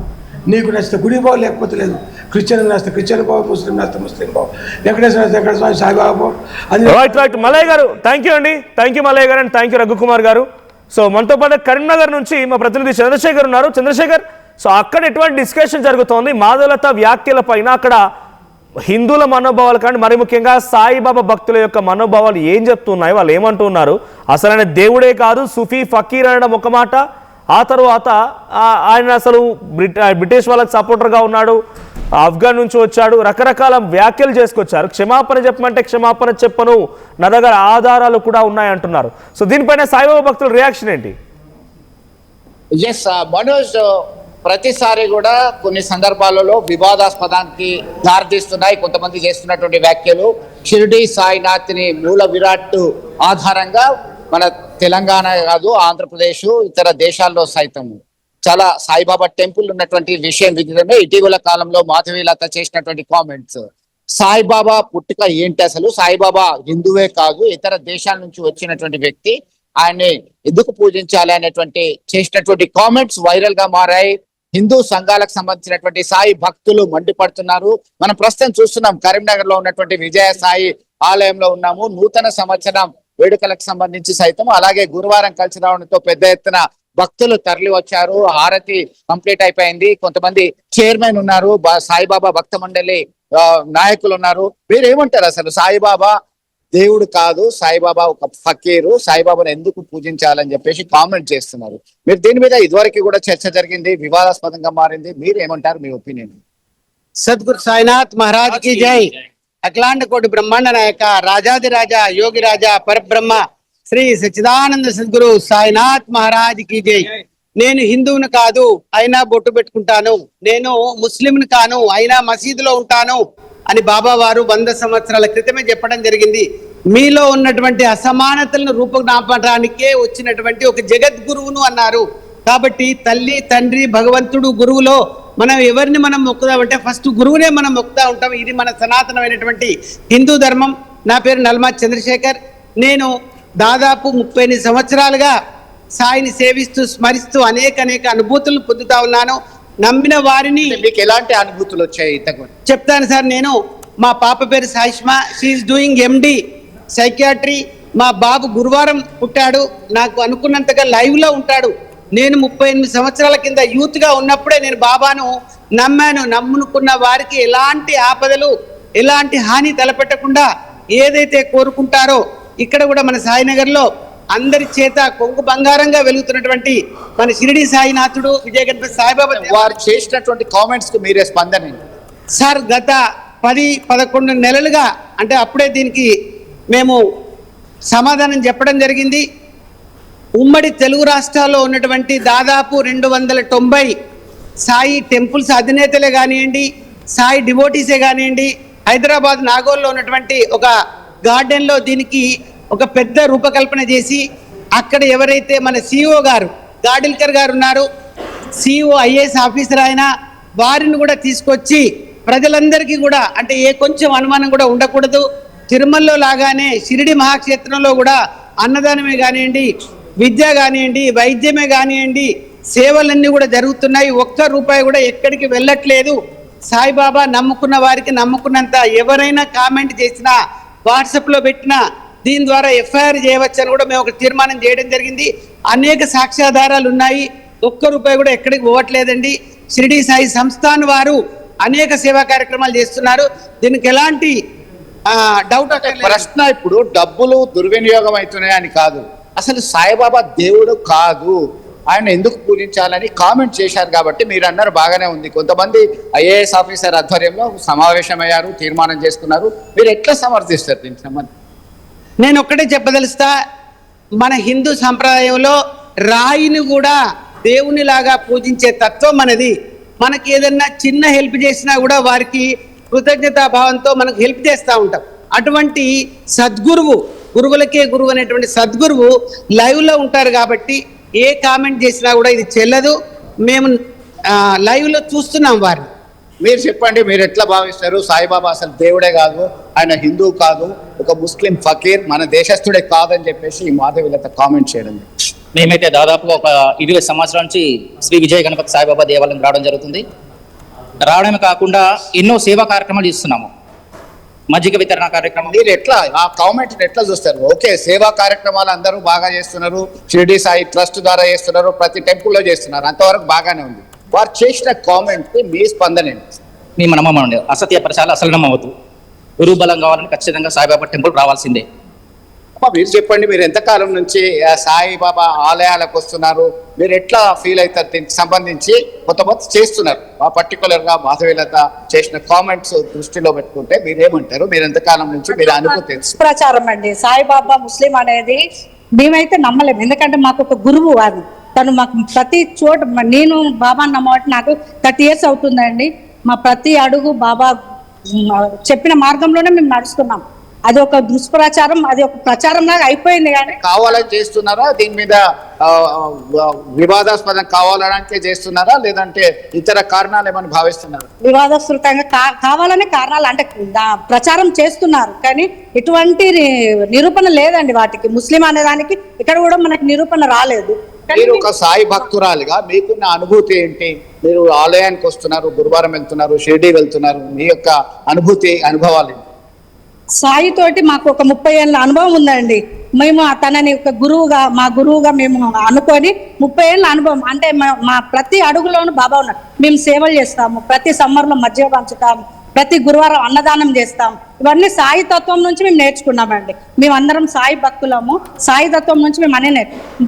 Speaker 11: నీకు నచ్చితే గుడి పో, లేకపోతే లేదు. క్రిస్టియన్ నచ్చితే క్రిస్టియన్ పో, ముస్లిం నచ్చితే ముస్లిం పో, వెంకటేశ్వర నచ్చితే వెంకటేశ్వర స్వామి, సాయిబాబా పో.
Speaker 2: రైట్ మలయ్య గారు, థ్యాంక్ యూ అండి. థ్యాంక్ యూ మలయ్య గారు అండ్ థ్యాంక్ యూ రఘుకుమార్ గారు. సో మనతో పాటు కరీంనగర్ నుంచి మా ప్రతినిధి చంద్రశేఖర్ ఉన్నారు. చంద్రశేఖర్, సో అక్కడ ఎటువంటి డిస్కషన్ జరుగుతోంది మాధవలత వ్యాఖ్యల పైన? అక్కడ హిందువుల మనోభావాలు కానీ మరి ముఖ్యంగా సాయిబాబా భక్తుల యొక్క మనోభావాలు ఏం చెప్తున్నాయి, వాళ్ళు ఏమంటున్నారు? అసలు ఆయన దేవుడే కాదు, సుఫీ ఫకీర్ అనడం ఒక మాట, ఆ తర్వాత ఆయన అసలు బ్రిటిష్ వాళ్ళకి సపోర్టర్గా ఉన్నాడు, ఆఫ్ఘన్ నుంచి వచ్చాడు, రకరకాల వ్యాఖ్యలు చేసుకొచ్చారు. క్షమాపణ చెప్పమంటే క్షమాపణ చెప్పను, నా దగ్గర ఆధారాలు కూడా ఉన్నాయంటున్నారు. సో దీనిపైన సాయిబాబా భక్తుల రియాక్షన్ ఏంటి?
Speaker 12: ఎస్ మనోజ్, ప్రతిసారి కూడా కొన్ని సందర్భాలలో వివాదాస్పదానికి దారితీస్తున్నాయి కొంతమంది చేస్తున్నటువంటి వ్యాఖ్యలు. షిరిడి సాయినాథ్ని మూల విరాట్ ఆధారంగా మన తెలంగాణ కాదు, ఆంధ్రప్రదేశ్, ఇతర దేశాల్లో సైతం చాలా సాయిబాబా టెంపుల్ ఉన్నటువంటి విషయం విదితమే. ఇటీవల కాలంలో మాధవీలత చేసినటువంటి కామెంట్స్, సాయిబాబా పుట్టుక ఏంటి, అసలు సాయిబాబా హిందువే కాదు ఇతర దేశాల నుంచి వచ్చినటువంటి వ్యక్తి, ఆయన్ని ఎందుకు పూజించాలి అనేటువంటి చేసినటువంటి కామెంట్స్ వైరల్ గా మారాయి. హిందూ సంఘాలకు సంబంధించినటువంటి సాయి భక్తులు మండిపడుతున్నారు. మనం ప్రస్తుతం చూస్తున్నాం కరీంనగర్ లో ఉన్నటువంటి విజయ సాయి ఆలయంలో ఉన్నాము. నూతన సంవత్సరం వేడుకలకు సంబంధించి సైతం అలాగే గురువారం కలిసి రావడంతో పెద్ద ఎత్తున భక్తులు తరలి వచ్చారు. హారతి కంప్లీట్ అయిపోయింది. కొంతమంది చైర్మన్ ఉన్నారు, సాయిబాబా భక్త మండలి నాయకులు ఉన్నారు. మీరు ఏమంటారు? అసలు సాయిబాబా దేవుడు కాదు, సాయిబాబా ఒక ఫకీరు, సాయిబాబాను ఎందుకు పూజించాలని చెప్పేసి కామెంట్ చేస్తున్నారు. మీరు దీని మీద ఇదివరకు కూడా చర్చ జరిగింది, వివాదాస్పదంగా మారింది. మీరు ఏమంటారు, మీ ఒపీనియన్?
Speaker 13: సద్గురు సాయినాథ్ మహారాజ్ కి జై. అఖిలాండ కోటి బ్రహ్మాండ నాయక రాజాదిరాజా యోగి రాజా పరబ్రహ్మ శ్రీ సచ్చిదానంద సద్గురు సాయినాథ్ మహారాజ్ కి జై. నేను హిందువుని కాదు అయినా బొట్టు పెట్టుకుంటాను, నేను ముస్లింని కాను అయినా మసీదులో ఉంటాను అని బాబా వారు 100 సంవత్సరాల క్రితమే చెప్పడం జరిగింది. మీలో ఉన్నటువంటి అసమానతలను రూపునాపడానికే వచ్చినటువంటి ఒక జగద్గురువును అన్నారు. కాబట్టి తల్లి తండ్రి భగవంతుడు గురువులో మనం ఎవరిని మనం మొక్కుదామంటే ఫస్ట్ గురువునే మనం మొక్కుతా ఉంటాం. ఇది మన సనాతనమైనటువంటి హిందూ ధర్మం. నా పేరు నల్మా చంద్రశేఖర్. నేను దాదాపు 38 సంవత్సరాలుగా సాయిని సేవిస్తూ స్మరిస్తూ అనేక అనుభూతులను పొందుతా ఉన్నాను. నమ్మిన వారిని.
Speaker 12: మీకు ఎలాంటి అనుభూతులు వచ్చాయి
Speaker 13: చెప్తాను సార్. నేను మా పాప పేరు సాయిష్మా, షీఈస్ డూయింగ్ ఎండి సైకియాట్రీ. మా బాబు గురువారం పుట్టాడు. నాకు అనుకున్నంతగా లైవ్ లో ఉంటాడు. నేను 38 సంవత్సరాల కింద యూత్ గా ఉన్నప్పుడే నేను బాబాను నమ్మాను. నమ్ముకున్న వారికి ఎలాంటి ఆపదలు ఎలాంటి హాని తలపెట్టకుండా ఏదైతే కోరుకుంటారో ఇక్కడ కూడా మన సాయినగర్ లో అందరి చేత కొంగు బంగారంగా వెలుగుతున్నటువంటి మన షిరిడి సాయినాథుడు విజయ గణపతి సాయిబాబా
Speaker 12: వారు చేసినటువంటి కామెంట్స్ కు మీరే స్పందన?
Speaker 13: సార్ గత 10-11 నెలలుగా అంటే అప్పుడే దీనికి మేము సమాధానం చెప్పడం జరిగింది. ఉమ్మడి తెలుగు రాష్ట్రాల్లో ఉన్నటువంటి దాదాపు 290 సాయి టెంపుల్స్ అధినేతలే కానివ్వండి, సాయి డివోటీసే కానివ్వండి, హైదరాబాద్ నాగోల్లో ఉన్నటువంటి ఒక గార్డెన్లో దీనికి ఒక పెద్ద రూపకల్పన చేసి అక్కడ ఎవరైతే మన సిఇఓ గారు గాడిల్కర్ గారు ఉన్నారు, సిఇఓ ఐఏఎస్ ఆఫీసర్ ఆయన, వారిని కూడా తీసుకొచ్చి ప్రజలందరికీ కూడా అంటే ఏ కొంచెం అనుమానం కూడా ఉండకూడదు. తిరుమలలో లాగానే షిరిడి మహాక్షేత్రంలో కూడా అన్నదానమే కానివ్వండి, విద్య కానివ్వండి, వైద్యమే కానివ్వండి, సేవలన్నీ కూడా జరుగుతున్నాయి. ఒక్క రూపాయి కూడా ఎక్కడికి వెళ్ళట్లేదు. సాయిబాబా నమ్ముకున్న వారికి నమ్ముకున్నంత ఎవరైనా కామెంట్ చేసినా వాట్సాప్లో పెట్టినా దీని ద్వారా ఎఫ్ఐఆర్ చేయవచ్చని కూడా మేము ఒక తీర్మానం చేయడం జరిగింది. అనేక సాక్ష్యాధారాలు ఉన్నాయి. ₹1 కూడా ఎక్కడికి పోవట్లేదండి. షిరిడి సాయి సంస్థాన్ వారు అనేక సేవా కార్యక్రమాలు చేస్తున్నారు. దీనికి ఎలాంటి డౌట్
Speaker 12: ప్రశ్న ఇప్పుడు డబ్బులు దుర్వినియోగం అవుతున్నాయని కాదు, అసలు సాయిబాబా దేవుడు కాదు, ఆయన ఎందుకు పూజించాలని కామెంట్ చేశారు కాబట్టి మీరు అన్నారు బాగానే ఉంది. కొంతమంది ఐఏఎస్ ఆఫీసర్ ఆధ్వర్యంలో సమావేశమయ్యారు, తీర్మానం చేసుకున్నారు. మీరు ఎట్లా సమర్థిస్తారు దీనికి సంబంధించి?
Speaker 13: నేను ఒక్కటే చెప్పదలుస్తా, మన హిందూ సంప్రదాయంలో రాయిని కూడా దేవునిలాగా పూజించే తత్వం మనది. మనకి ఏదన్నా చిన్న హెల్ప్ చేసినా కూడా వారికి కృతజ్ఞతాభావంతో మనకు హెల్ప్ చేస్తూ ఉంటాం. అటువంటి సద్గురువు, గురువులకే గురువు అనేటువంటి సద్గురువు లైవ్లో ఉంటారు కాబట్టి ఏ కామెంట్ చేసినా కూడా ఇది చెల్లదు. మేము లైవ్లో చూస్తున్నాం వారిని.
Speaker 12: మీరు చెప్పండి, మీరు ఎట్లా భావిస్తారు? సాయిబాబా అసలు దేవుడే కాదు, ఆయన హిందూ కాదు, ఒక ముస్లిం ఫకీర్, మన దేశస్థుడే కాదని చెప్పేసి ఈ మాధవీలత కామెంట్ చేయడం.
Speaker 14: మేమైతే దాదాపుగా ఒక 20 సంవత్సరాల నుంచి శ్రీ విజయ గణపతి సాయిబాబా దేవాలయం రావడం జరుగుతుంది. రావడమే కాకుండా ఎన్నో సేవా కార్యక్రమాలు చేస్తున్నాము. మజ్జిగ వితరణ కార్యక్రమం.
Speaker 12: మీరు ఎట్లా ఆ కామెంట్ ఎట్లా చూస్తారు? ఓకే, సేవా కార్యక్రమాలు అందరూ బాగా చేస్తున్నారు, షిరిడి సాయి ట్రస్ట్ ద్వారా చేస్తున్నారు, ప్రతి టెంపుల్లో చేస్తున్నారు, అంతవరకు బాగానే ఉంది. వారు చేసిన కామెంట్ మీ స్పందన ఏంటి?
Speaker 14: మేము నమ్మమండి, అసత్య ప్రచారాలు అసలు నమ్మవద్దు. గురువు బలం కావాలని ఖచ్చితంగా సాయిబాబా టెంపుల్ రావాల్సిందే.
Speaker 12: మీరు చెప్పండి, మీరు ఎంతకాలం నుంచి సాయిబాబా ఆలయాలకు వస్తున్నారు? మీరు ఎట్లా ఫీల్ అవుతారు? దీనికి సంబంధించి కొంతమంది చేస్తున్నారు, పర్టికులర్ గా మాధవీలత చేసిన కామెంట్స్ దృష్టిలో పెట్టుకుంటే మీరేమంటారు? మీరు ఎంతకాలం నుంచి మీరు అనుభూతి?
Speaker 15: ప్రచారం అండి, సాయిబాబా ముస్లిం అనేది మేమైతే నమ్మలేము. ఎందుకంటే మాకు ఒక గురువు అది, తను మాకు ప్రతి చోట, నేను బాబా నమ్మబట్టి నాకు 30 years అవుతుందండి. మా ప్రతి అడుగు బాబా చెప్పిన మార్గంలోనే మేము నడుస్తున్నాం. అది ఒక దుష్ప్రచారం, అది ఒక ప్రచారం లాగా అయిపోయింది. కానీ
Speaker 12: కావాలని చేస్తున్నారా? దీని మీద వివాదాస్పదం కావాలనే చేస్తున్నారా, లేదంటే ఇతర కారణాలు ఏమని భావిస్తున్నారా?
Speaker 15: వివాదాస్పృతంగా కావాలనే కారణాలు అంటే ప్రచారం చేస్తున్నారు, కానీ ఎటువంటి నిరూపణ లేదండి వాటికి. ముస్లిం అనే దానికి ఇక్కడ కూడా మనకి నిరూపణ రాలేదు.
Speaker 12: మీరు ఒక సాయి భక్తురాలుగా మీకున్న అనుభూతి ఏంటి? మీరు ఆలయానికి వస్తున్నారు, గురువారం వెళ్తున్నారు, షిరిడి వెళ్తున్నారు, మీ యొక్క అనుభవాలు?
Speaker 15: సాయి తోటి మాకు ఒక 30 ఏళ్ళ అనుభవం ఉందండి. మేము తనని ఒక మా గురువుగా మేము అనుకొని 30 ఏళ్ళ అనుభవం. అంటే మా ప్రతి అడుగులోనూ బాబా ఉన్నారు. మేము సేవలు చేస్తాము, ప్రతి సమ్మర్లో మధ్య పంచుతాము, ప్రతి గురువారం అన్నదానం చేస్తాం. ఇవన్నీ సాయి తత్వం నుంచి మేము నేర్చుకున్నామండి. మేమందరం సాయి భక్తులము, సాయి తత్వం నుంచి మేము అనే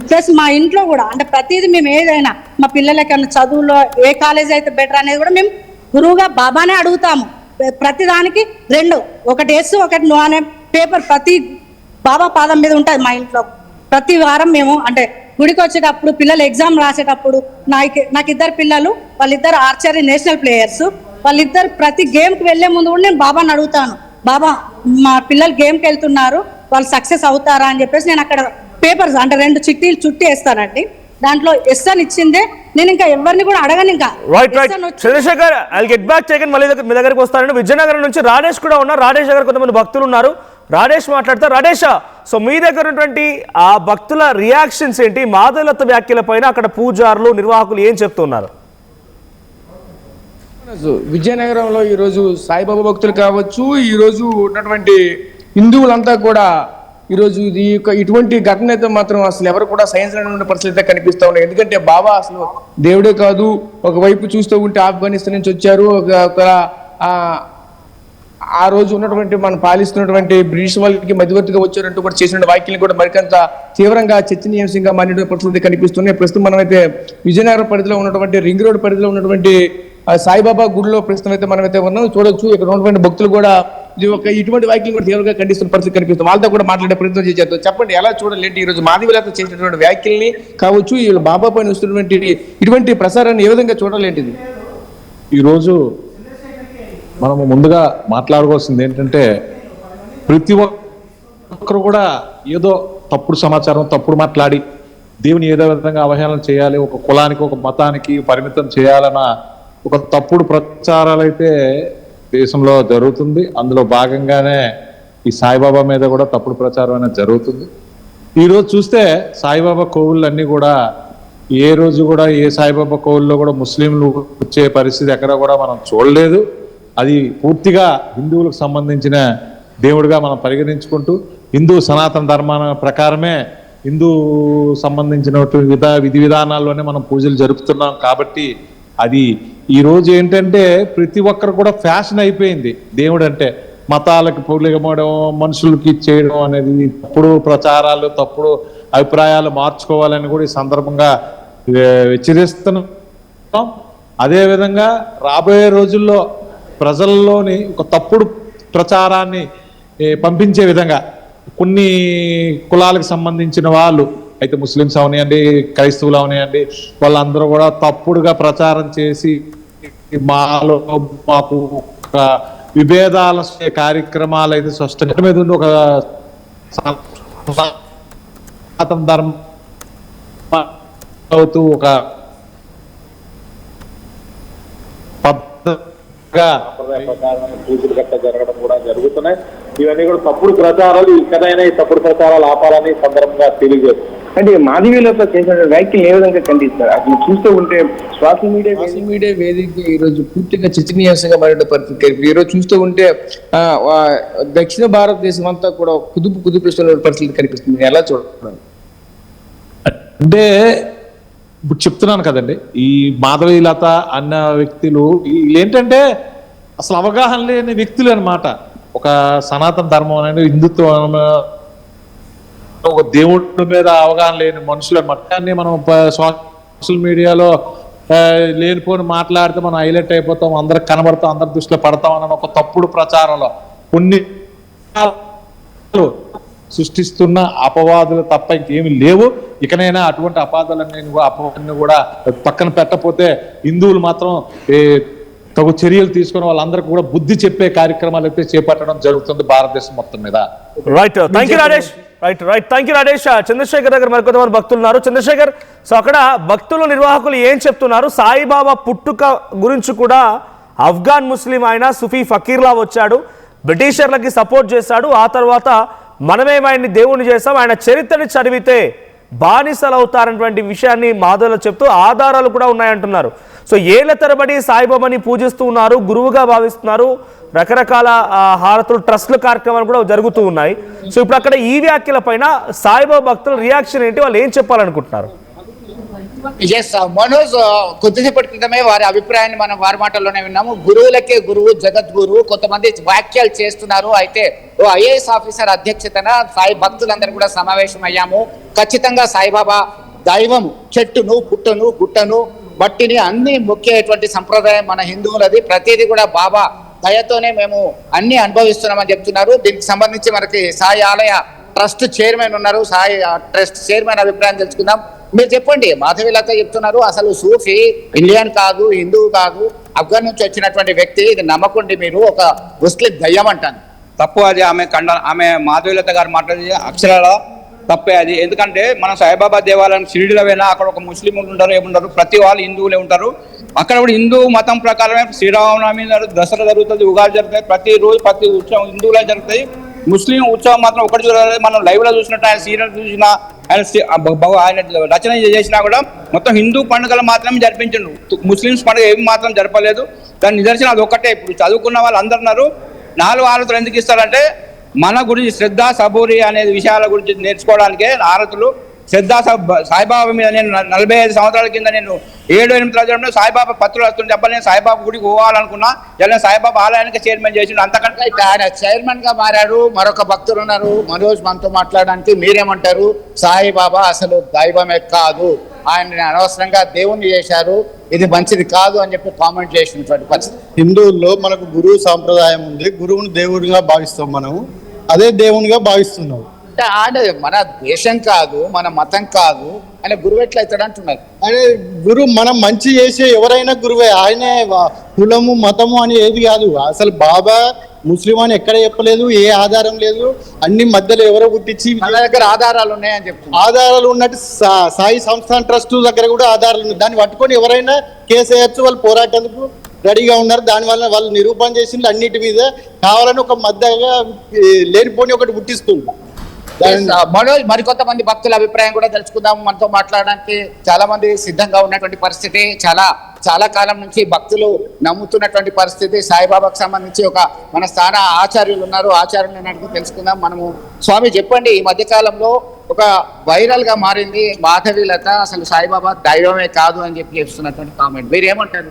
Speaker 15: ప్లస్ మా ఇంట్లో కూడా అంటే ప్రతిదీ మేము ఏదైనా మా పిల్లలకన్నా చదువులో ఏ కాలేజ్ అయితే బెటర్ అనేది కూడా మేము గురువుగా బాబానే అడుగుతాము. ప్రతిదానికి 2, ఒకటి ఎస్ ఒకటి నో అనే పేపర్ ప్రతి బాబా పాదం మీద ఉంటుంది మా ఇంట్లో. ప్రతి వారం మేము అంటే గుడికి వచ్చేటప్పుడు పిల్లలు ఎగ్జామ్ రాసేటప్పుడు నాకు 2 పిల్లలు, వాళ్ళిద్దరు ఆర్చరీ నేషనల్ ప్లేయర్స్. వాళ్ళిద్దరు ప్రతి గేమ్కి వెళ్లే ముందు కూడా నేను బాబాని అడుగుతాను, బాబా మా పిల్లలు గేమ్కి వెళ్తున్నారు, వాళ్ళు సక్సెస్ అవుతారా అని చెప్పేసి నేను అక్కడ పేపర్స్ అంటే 2 చిట్టీలు చుట్టి వేస్తానండి. దాంట్లో ఎస్ అని ఇచ్చిందే, నేను ఇంకా ఎవరిని కూడా అడగను. ఇంకా
Speaker 2: Chandrashekar, I'll get back taken మళ్ళీ మీ దగ్గరికి వస్తానండి. విజయనగరం నుంచి రాజేష్ కూడా ఉన్నారు. రాజేష్ దగ్గర కొంతమంది భక్తులు ఉన్నారు. రాజేష్ మాట్లాడతారు. రాజేష్, సో మీ దగ్గర ఉన్నటువంటి ఆ భక్తుల రియాక్షన్స్ ఏంటి? మాధవీలత వ్యాఖ్యల పైన అక్కడ పూజారులు, నిర్వాహకులు ఏం చెప్తున్నారు?
Speaker 16: విజయనగరంలో ఈరోజు సాయిబాబా భక్తులు కావచ్చు, ఈరోజు ఉన్నటువంటి హిందువులంతా కూడా ఈరోజు ఇటువంటి ఘటన అయితే మాత్రం అసలు ఎవరు కూడా సహించలేని పరిస్థితి అయితే కనిపిస్తూ ఉన్నాయి. ఎందుకంటే బాబా అసలు దేవుడే కాదు, ఒకవైపు చూస్తూ ఉంటే ఆఫ్ఘనిస్తాన్ నుంచి వచ్చారు, ఆ రోజు ఉన్నటువంటి మనం పాలిస్తున్నటువంటి బ్రిటిష్ వాళ్ళకి మధ్యవర్తిగా వచ్చారంటూ కూడా చేసిన వ్యాఖ్యలు కూడా మరికంత తీవ్రంగా చర్చనీయాంశంగా మారిన పరిస్థితి కనిపిస్తున్నాయి. ప్రస్తుతం మనమైతే విజయనగరం పరిధిలో ఉన్నటువంటి రింగ్ రోడ్ పరిధిలో ఉన్నటువంటి సాయిబాబా గుడిలో ప్రస్తుతం అయితే మనమైతే ఉన్నాం. చూడొచ్చు ఇక్కడ ఉన్నటువంటి భక్తులు కూడా ఇటువంటి వ్యాఖ్యలు కూడా తీవ్రంగా ఖండిస్తున్న పరిస్థితి కనిపిస్తుంది. వాళ్ళతో కూడా మాట్లాడే ప్రయత్నం చేశారు. చెప్పండి, ఎలా చూడాలి? ఈ రోజు మాధవీలత చేసినటువంటి వ్యాఖ్యల్ని కావచ్చు, ఈ బాబా పైన వస్తున్నటువంటి ఇటువంటి ప్రసారాన్ని ఏ విధంగా చూడాలేంటిది?
Speaker 5: ఈరోజు మనము ముందుగా మాట్లాడుకోవాల్సింది ఏంటంటే, ప్రతి ఒక్కరు కూడా ఏదో తప్పుడు సమాచారం, తప్పుడు మాట్లాడి దేవుని ఏదో విధంగా అవహేళన చేయాలి, ఒక కులానికి ఒక మతానికి పరిమితం చేయాలన్న ఒక తప్పుడు ప్రచారాలు అయితే దేశంలో జరుగుతుంది. అందులో భాగంగానే ఈ సాయిబాబా మీద కూడా తప్పుడు ప్రచారం అనేది జరుగుతుంది. ఈరోజు చూస్తే సాయిబాబా కోవుళ్ళన్నీ కూడా ఏ రోజు కూడా ఏ సాయిబాబా కోవిల్లో కూడా ముస్లింలు వచ్చే పరిస్థితి ఎక్కడ కూడా మనం చూడలేదు. అది పూర్తిగా హిందువులకు సంబంధించిన దేవుడిగా మనం పరిగణించుకుంటూ హిందూ సనాతన ధర్మాల ప్రకారమే హిందూ సంబంధించినటువంటి విధి విధానాల్లోనే మనం పూజలు జరుపుతున్నాం. కాబట్టి అది ఈరోజు ఏంటంటే ప్రతి ఒక్కరు కూడా ఫ్యాషన్ అయిపోయింది. దేవుడు అంటే మతాలకు పొలిగమడం, మనుషులకి ఇచ్చేయడం అనేది తప్పుడు ప్రచారాలు, తప్పుడు అభిప్రాయాలు మార్చుకోవాలని కూడా ఈ సందర్భంగా హెచ్చరిస్తున్నాం. అదేవిధంగా రాబోయే రోజుల్లో ప్రజల్లోని ఒక తప్పుడు ప్రచారాన్ని పంపించే విధంగా కొన్ని కులాలకు సంబంధించిన వాళ్ళు, అయితే ముస్లిమ్స్ అవనియండి, క్రైస్తవులు అవనియండి, వాళ్ళందరూ కూడా తప్పుడుగా ప్రచారం చేసి మాకు ఒక విభేదాల కార్యక్రమాలు అయితే స్పష్టంగా మీద ఉండి ఒక సనాతన ధర్మం అవుతూ ఒక పద్ధతిగా పూజలు గట్ట జరగడం కూడా జరుగుతున్నాయి. ఇవన్నీ కూడా తప్పుడు ప్రచారాలు, ఇకనైనా ఈ తప్పుడు ప్రచారాలు ఆపాలని సందర్భంగా తెలియజేస్తారు.
Speaker 16: అంటే మాధవీలత చేసిన వ్యాఖ్యలు ఏ విధంగా ఖండిస్తారు? అసలు చూస్తూ ఉంటే సోషల్ మీడియా వేదిక ఈ రోజు పూర్తిగా చర్చనీయాంశంగా మారిన పరిస్థితి. ఈ రోజు చూస్తూ ఉంటే దక్షిణ భారతదేశం అంతా కూడా కుదుపుస్తున్న పరిస్థితి కనిపిస్తుంది. ఎలా చూడాలి
Speaker 5: అంటే ఇప్పుడు చెప్తున్నాను కదండి, ఈ మాధవీలత అన్న వ్యక్తులు ఏంటంటే అసలు అవగాహన లేని వ్యక్తులు అన్నమాట. ఒక సనాతన ధర్మం అనేది హిందుత్వం, ఒక దేవుడి మీద అవగాహన లేని మనుషులు అన్నమాట. కానీ మనం సోషల్ మీడియాలో లేనిపోని మాట్లాడితే మనం హైలైట్ అయిపోతాం, అందరికి కనబడతాం, అందరి దృష్టిలో పడతాం అన్న ఒక తప్పుడు ప్రచారంలో కొన్ని సృష్టిస్తున్న అపవాదులు తప్ప ఇంకేమి లేవు. ఇకనైనా అటువంటి అపవాదాన్ని కూడా పక్కన పెట్టకపోతే హిందువులు మాత్రం తగు చర్యలు తీసుకుని వాళ్ళందరికీ కూడా బుద్ధి చెప్పే కార్యక్రమాలు అయితే చేపట్టడం జరుగుతుంది భారతదేశం మొత్తం మీద.
Speaker 2: Right, thank you Rajesh. Thank you Rajesh. Chandrashekar దగ్గర మరికొంతమంది భక్తులు ఉన్నారు. చంద్రశేఖర్, సో అక్కడ భక్తులు నిర్వాహకులు ఏం చెప్తున్నారు? సాయిబాబా పుట్టుక గురించి కూడా ఆఫ్ఘాన్ ముస్లిం ఆయన సుఫీ ఫకీర్లా వచ్చాడు, బ్రిటిషర్లకి సపోర్ట్ చేశాడు, ఆ తర్వాత మనమేమైనా దేవుణ్ణి చేస్తాం, ఆయన చరిత్రని చదివితే బానిసలు అవుతారన్నటువంటి విషయాన్ని మాధవులు చెప్తూ ఆధారాలు కూడా ఉన్నాయంటున్నారు. సో ఏళ్ల తరబడి సాయిబాబాని పూజిస్తూ ఉన్నారు, గురువుగా భావిస్తున్నారు, రకరకాల హారతులు, ట్రస్ట్ల కార్యక్రమాలు కూడా జరుగుతూ ఉన్నాయి. సో ఇప్పుడు అక్కడ ఈ వ్యాఖ్యల పైన సాయిబాబా భక్తుల రియాక్షన్ ఏంటి, వాళ్ళు ఏం చెప్పాలనుకుంటున్నారు?
Speaker 12: మనోజ్ కొద్దిసేపటి క్రితమే వారి అభిప్రాయాన్ని మనం వారి మాటల్లోనే విన్నాము. గురువులకే గురువు జగద్గురువు, కొంతమంది వ్యాఖ్యలు చేస్తున్నారు. అయితే ఐఏఎస్ ఆఫీసర్ అధ్యక్షతన సాయి భక్తులందరూ కూడా సమావేశం అయ్యాము. ఖచ్చితంగా సాయిబాబా దైవం చెట్టును, పుట్టను, గుట్టను, మట్టిని అన్ని మొక్కేటువంటి సంప్రదాయం మన హిందువులది. ప్రతిదీ కూడా బాబా దయతోనే మేము అన్ని అనుభవిస్తున్నామని చెప్తున్నారు. దీనికి సంబంధించి మనకి సాయి ఆలయ ట్రస్ట్ చైర్మన్ ఉన్నారు, సాయి ట్రస్ట్ చైర్మన్ అభిప్రాయం తెలుసుకుందాం. మీరు చెప్పండి, మాధవీలత చెప్తున్నారు అసలు సూఫీ ఇండియన్ కాదు, హిందువు కాదు, ఆఫ్ఘన్ నుంచి వచ్చినటువంటి వ్యక్తి, ఇది నమ్మకండి మీరు, ఒక ముస్లిం దయ్యం అంటాను.
Speaker 17: తప్పు అది. ఆమె మాధవీలత గారు మాట్లాడే అక్షరాల తప్పే అది. ఎందుకంటే మన సాయిబాబా దేవాలయం షిరిడిలో పోయినా అక్కడ ఒక ముస్లిం ఉంటారు, ఏముంటారు, ప్రతి వాళ్ళు హిందువులే ఉంటారు. అక్కడ కూడా హిందూ మతం ప్రకారమే శ్రీరామనవమి, దసరా జరుగుతుంది, ఉగాది జరుగుతుంది, ప్రతిరోజు ప్రతి ఉత్సవం హిందువులే జరుగుతాయి. ముస్లిం ఉత్సవం మాత్రం ఒకటి చూడాలి. మనం లైవ్ లో చూసినట్టు ఆయన సీరియల్ చూసినా, ఆయన రచన చేసినా కూడా మొత్తం హిందూ పండుగలు మాత్రమే జరిపించండు, ముస్లిమ్స్ పండుగ ఏమి మాత్రం జరపలేదు. దాని నిదర్శనం అది ఒకటే. ఇప్పుడు చదువుకున్న వాళ్ళు అందరు ఉన్నారు. 4 హారతులు ఎందుకు ఇస్తారంటే మన గురించి శ్రద్ధ, సబూరి అనే విషయాల గురించి నేర్చుకోవడానికే హారతులు. శ్రద్ధ సాయిబాబా మీద నేను 45 సంవత్సరాల కింద నేను 7-8 రోజుల్లో సాయిబాబా పత్రులు వస్తుంటే చెప్పాలి, నేను సాయిబాబా గుడికి పోవాలనుకున్నా, ఇలా సాయిబాబా ఆలయానికి చైర్మన్ చేసిండు. అంతకంటే
Speaker 12: ఆయన చైర్మన్ గా మారారు. మరొక భక్తులు ఉన్నారు మనోజ్, మనతో మాట్లాడడానికి. మీరేమంటారు? సాయిబాబా అసలు దైవమే కాదు, ఆయన అనవసరంగా దేవుణ్ణి చేశారు, ఇది మంచిది కాదు అని చెప్పి కామెంట్ చేసినటువంటి పరిస్థితి.
Speaker 18: హిందువుల్లో మనకు గురువు సాంప్రదాయం ఉంది, గురువుని దేవుడిగా భావిస్తాం, మనము అదే దేవునిగా భావిస్తున్నాం.
Speaker 12: అంటే మన దేశం కాదు, మన మతం కాదు, ఆయన గురువు ఎట్లా అవుతాడు అంటున్నారు.
Speaker 18: అదే గురువు మనం మంచి చేసే ఎవరైనా గురువే, ఆయనే కులము మతము అని ఏది కాదు. అసలు బాబా ముస్లిం అని ఎక్కడ చెప్పలేదు, ఏ ఆధారం లేదు. అన్ని మధ్యలో ఎవరో పుట్టించి
Speaker 12: మన దగ్గర ఆధారాలు ఉన్నాయని చెప్తున్నారు.
Speaker 18: ఆధారాలు ఉన్నట్టు సాయి సంస్థాన ట్రస్ట్ దగ్గర కూడా ఆధారాలు ఉన్నాయి. దాన్ని పట్టుకొని ఎవరైనా కేసు వేయచ్చు, వాళ్ళు పోరాటందుకు రెడీగా ఉన్నారు. దానివల్ల వాళ్ళు నిరూపణ చేసింది అన్నిటి మీద. కావాలని ఒక మధ్యగా లేనిపోని ఒకటి పుట్టిస్తుంది.
Speaker 12: మనోజ్, మరికొంతమంది భక్తుల అభిప్రాయం కూడా తెలుసుకుందాం. మనతో మాట్లాడడానికి చాలా మంది సిద్ధంగా ఉన్నటువంటి పరిస్థితి, చాలా కాలం నుంచి భక్తులు నమ్ముతున్నటువంటి పరిస్థితి. సాయిబాబాకు సంబంధించి మన స్థాన ఆచార్యులు ఉన్నారు, ఆచార్యులను అడిగి తెలుసుకుందాం. మనము స్వామి చెప్పండి, ఈ మధ్య కాలంలో ఒక వైరల్ గా మారింది మాధవీలత అసలు సాయిబాబా దైవమే కాదు అని చెప్పి చెప్తున్నటువంటి కామెంట్, మీరు ఏమంటారు?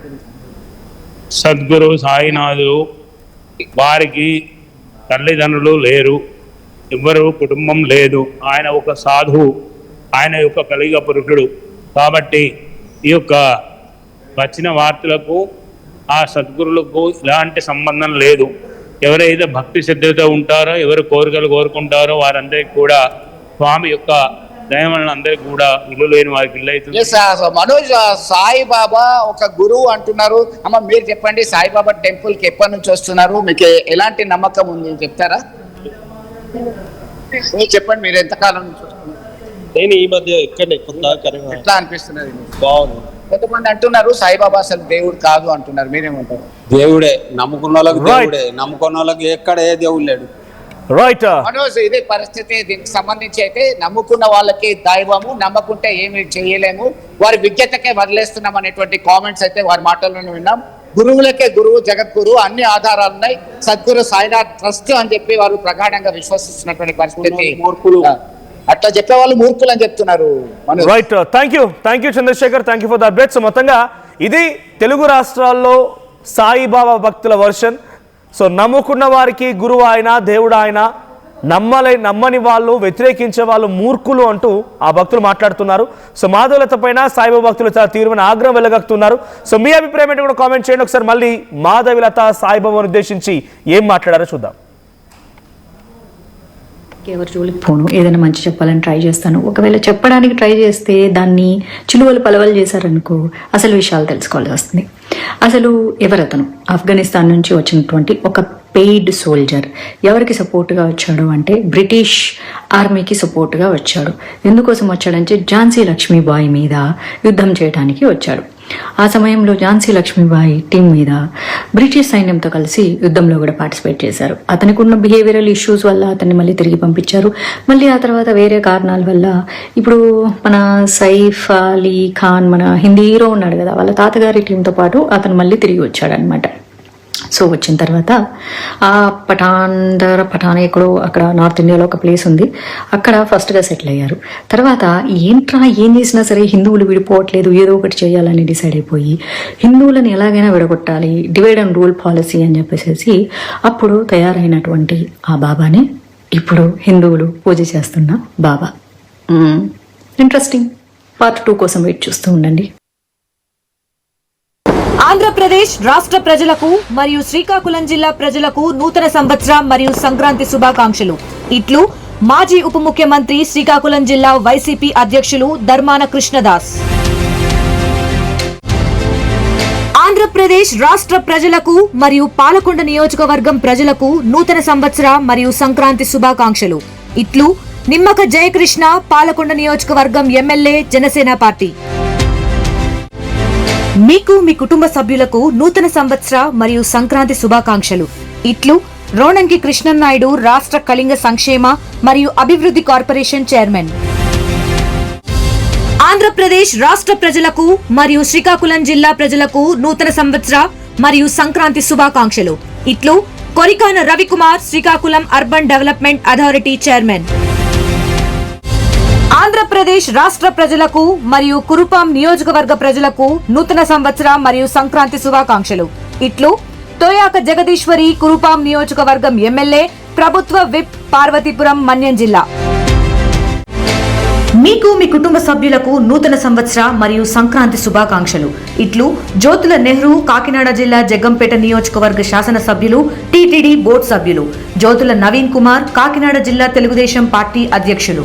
Speaker 19: సద్గురు సాయినాథుడు వారికి తల్లిదండ్రులు లేరు, ఎవ్వరు కుటుంబం లేదు, ఆయన ఒక సాధువు, ఆయన యొక్క కలిగ పురుషుడు. కాబట్టి ఈ యొక్క వచ్చిన వార్తలకు ఆ సద్గురులకు ఎలాంటి సంబంధం లేదు. ఎవరైతే భక్తి శ్రద్ధతో ఉంటారో, ఎవరు కోరికలు కోరుకుంటారో వారందరికీ కూడా స్వామి యొక్క దైవం అందరికీ కూడా ఇల్లు లేని వారికి ఇల్లు అవుతుంది.
Speaker 12: మనోజ్, సాయిబాబా ఒక గురువు అంటున్నారు. అమ్మ మీరు చెప్పండి, సాయిబాబా టెంపుల్ కి ఎప్పటి నుంచి వస్తున్నారు, మీకు ఎలాంటి నమ్మకం ఉంది చెప్తారా? చెప్పండి, మీరు ఎంతకాలం నుంచి వస్తున్నారు?
Speaker 20: నేను ఈ మధ్య ఇక్కడనే
Speaker 12: ఎట్లా అనిపిస్తున్నది? బాగుంది. కొంతమంది అంటున్నారు సాయిబాబా అసలు దేవుడు కాదు అంటున్నారు, మీరేమంటారు?
Speaker 20: దేవుడే, నమ్ముకున్న వాళ్ళకి దేవుడే, నమ్ముకున్న వాళ్ళకి ఎక్కడ ఏ దేవుడు లేడు.
Speaker 2: రైట్
Speaker 12: మనోజ్, ఇదే పరిస్థితి. దీనికి సంబంధించి అయితే నమ్ముకున్న వాళ్ళకి దైవము, నమ్మకుంటే ఏమి చేయలేము, వారి విజ్ఞతకే వదిలేస్తున్నాం అనేటువంటి కామెంట్స్ అయితే వారి మాటల్లోనే విన్నాం. గురువులకే గురువు, జగద్గురు, అన్ని ఆధారాలు ఉన్నాయి, సద్గురు సాయినాథ్ ట్రస్ట్ అని చెప్పి వారు ప్రగాఢంగా విశ్వసిస్తున్నటువంటి పరిస్థితి. అట్లా చెప్పే వాళ్ళు మూర్ఖులు అని చెప్తున్నారు.
Speaker 2: Right, thank you Chandrashekar, thank you for the updates. మొత్తంగా ఇది తెలుగు రాష్ట్రాల్లో సాయిబాబా భక్తుల వర్షన్. సో నమ్ముకున్న వారికి గురువు ఆయన, దేవుడు ఆయన, నమ్మని వాళ్ళు, వ్యతిరేకించే వాళ్ళు మూర్ఖులు అంటూ ఆ భక్తులు మాట్లాడుతున్నారు. సో మాధవలత పైన సాయిబాబా భక్తులు చాలా తీవ్రమైన ఆగ్రహం వెళ్ళగక్కుతున్నారు. సో మీ అభిప్రాయం ఏంటో కూడా కామెంట్ చేయండి. ఒకసారి మళ్ళీ మాధవలత సాయిబాబాను ఉద్దేశించి ఏం మాట్లాడారో చూద్దాం.
Speaker 3: ఎవరి జోలికి పోను, ఏదైనా మంచి చెప్పాలని ట్రై చేస్తాను. ఒకవేళ చెప్పడానికి ట్రై చేస్తే దాన్ని చిలువలు పలవలు చేశారనుకో అసలు విషయాలు తెలుసుకోవాల్సి వస్తుంది. అసలు ఎవరతను? ఆఫ్ఘనిస్తాన్ నుంచి వచ్చినటువంటి ఒక పెయిడ్ సోల్జర్. ఎవరికి సపోర్ట్గా వచ్చాడు అంటే బ్రిటిష్ ఆర్మీకి సపోర్ట్గా వచ్చాడు. ఎందుకోసం వచ్చాడంటే ఝాన్సీ లక్ష్మీబాయి మీద యుద్ధం చేయడానికి వచ్చాడు. ఆ సమయంలో ఝాన్సీ లక్ష్మీబాయి టీం మీద బ్రిటిష్ సైన్యంతో కలిసి యుద్ధంలో కూడా పార్టిసిపేట్ చేశారు. అతనికి ఉన్న బిహేవియరల్ ఇష్యూస్ వల్ల అతన్ని మళ్ళీ తిరిగి పంపించారు. మళ్ళీ ఆ తర్వాత వేరే కారణాల వల్ల ఇప్పుడు మన సైఫ్ అలీ ఖాన్, మన హిందీ హీరో ఉన్నాడు కదా, వాళ్ళ తాతగారి టీంతో పాటు అతను మళ్ళీ తిరిగి వచ్చాడు అనమాట. సో వచ్చిన తర్వాత ఆ పఠాన్ ఎక్కడో అక్కడ నార్త్ ఇండియాలో ఒక ప్లేస్ ఉంది, అక్కడ ఫస్ట్గా సెటిల్ అయ్యారు. తర్వాత ఏంట్రా ఏం చేసినా సరే హిందువులు విడిపోవట్లేదు, ఏదో ఒకటి చేయాలని డిసైడ్ అయిపోయి హిందువులను ఎలాగైనా విడగొట్టాలి, డివైడ్ అండ్ రూల్ పాలసీ అని చెప్పేసి అప్పుడు తయారైనటువంటి ఆ బాబానే ఇప్పుడు హిందువులు పూజ చేస్తున్న బాబా. ఇంట్రెస్టింగ్. పార్ట్ 2 కోసం వెయిట్ చూస్తూ ఉండండి.
Speaker 1: ఆంధ్రప్రదేశ్ రాష్ట్ర ప్రజలకు మరియు శ్రీకాకుళం జిల్లా ప్రజలకు నూతన సంవత్సర మరియు సంక్రాంతి శుభాకాంక్షలు. ఇట్లు మాజీ ఉప ముఖ్యమంత్రి, శ్రీకాకుళం జిల్లా వైసీపీ అధ్యక్షులు ధర్మాన కృష్ణదాస్. ఆంధ్రప్రదేశ్ రాష్ట్ర ప్రజలకు మరియు పాలకొండ నియోజకవర్గం ప్రజలకు నూతన సంవత్సర మరియు సంక్రాంతి శుభాకాంక్షలు. ఇట్లు నిమ్మక జయకృష్ణ, పాలకొండ నియోజకవర్గం ఎమ్మెల్యే, జనసేన పార్టీ. మీకు మీ కుటుంబ సభ్యులకు నూతన సంవత్సర మరియు సంక్రాంతి శుభాకాంక్షలు. ఇట్లు రోణంకి కృష్ణన్నాయుడు, రాష్ట్ర కళింగ సంక్షేమ మరియు అభివృద్ధి కార్పొరేషన్ చైర్మన్. ఆంధ్రప్రదేశ్ రాష్ట్ర ప్రజలకు మరియు శ్రీకాకుళం జిల్లా ప్రజలకు నూతన సంవత్సర మరియు సంక్రాంతి శుభాకాంక్షలు. ఇట్లు Korikana Ravikumar, Srikakulam urban development authority chairman. Andhra Pradesh రాష్ట్ర ప్రజలకు మరియు కురుపాం నియోజకవర్గ ప్రజలకు నూతన సంవత్సర మరియు సంక్రాంతి శుభాకాంక్షలు. ఇట్లు తోయాక జగదీశ్వరి, కురుపాం నియోజకవర్గం ఎమ్మెల్యే, ప్రభుత్వ విప్, పార్వతీపురం, మన్యం జిల్లా. మీకు మీ కుటుంబ సభ్యులకు నూతన సంవత్సర మరియు సంక్రాంతి శుభాకాంక్షలు. ఇట్లు జ్యోతుల నెహ్రూ, కాకినాడ జిల్లా జగ్గంపేట నియోజకవర్గ శాసనసభ్యులు, టీటీడీ బోర్డు సభ్యులు. జ్యోతుల నవీన్ కుమార్, కాకినాడ జిల్లా తెలుగుదేశం పార్టీ అధ్యక్షులు.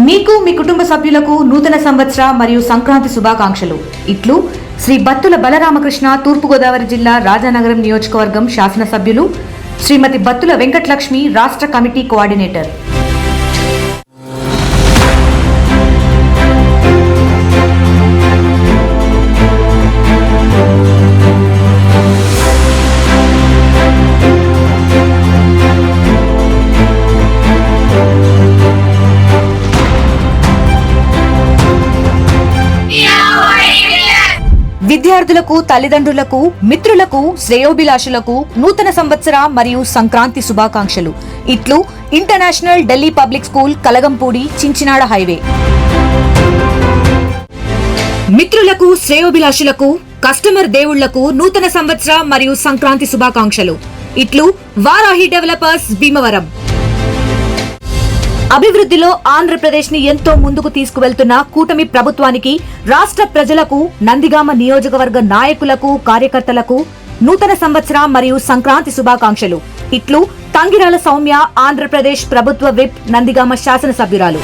Speaker 1: మీకు మీ కుటుంబ సభ్యులకు నూతన సంవత్సర మరియు సంక్రాంతి శుభాకాంక్షలు. ఇట్లు శ్రీ బత్తుల బలరామకృష్ణ, తూర్పుగోదావరి జిల్లా రాజానగరం నియోజకవర్గం శాసనసభ్యులు. శ్రీమతి బత్తుల వెంకటలక్ష్మి, రాష్ట్ర కమిటీ కోఆర్డినేటర్. విద్యార్థులకు, తల్లిదండ్రులకు, మిత్రులకు, శ్రేయోభిలాషులకు నూతన సంవత్సర మరియు సంక్రాంతి శుభాకాంక్షలు. ఇట్లు international Delhi public school, Kalagampudi, Chinchinada highway. మిత్రులకు, శ్రేయోభిలాషులకు, కస్టమర్ దేవుళ్లకు నూతన సంవత్సర మరియు సంక్రాంతి శుభాకాంక్షలు. ఇట్లు వారాహి డెవలపర్స్, భీమవరం. అభివృద్ధిలో ఆంధ్రప్రదేశ్ ని ఎంతో ముందుకు తీసుకువెళ్తున్న కూటమి ప్రభుత్వానికి, రాష్ట్ర ప్రజలకు, నందిగామ నియోజకవర్గ నాయకులకు, కార్యకర్తలకు నూతన సంవత్సర మరియు సంక్రాంతి శుభాకాంక్షలు. ఇట్లు తంగిరాల సౌమ్య, ఆంధ్రప్రదేశ్ ప్రభుత్వ విప్, నందిగామ శాసనసభ్యురాలు.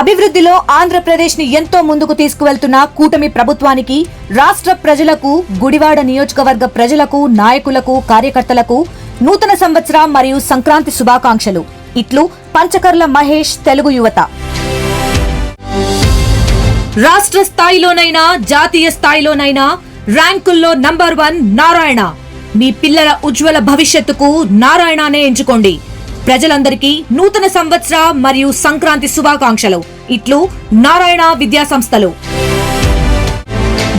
Speaker 1: అభివృద్ధిలో ఆంధ్రప్రదేశ్ ని ఎంతో ముందుకు తీసుకువెళ్తున్న కూటమి ప్రభుత్వానికి, రాష్ట్ర ప్రజలకు, గుడివాడ నియోజకవర్గ ప్రజలకు, నాయకులకు, కార్యకర్తలకు నూతన సంవత్సర మరియు సంక్రాంతి శుభాకాంక్షలు. ఇట్లు పంచకర్ల మహేష్, తెలుగు యువత. రాష్ట్ర స్థాయిలోనైనా, జాతీయ స్థాయిలోనైనా ర్యాంకుల్లో నంబర్ 1 నారాయణ. మీ పిల్లల ఉజ్వల భవిష్యత్తుకు నారాయణనే ఎంచుకోండి. ప్రజలందరికీ నూతన సంవత్సర మరియు సంక్రాంతి శుభాకాంక్షలు. ఇట్లు నారాయణ విద్యా సంస్థలు.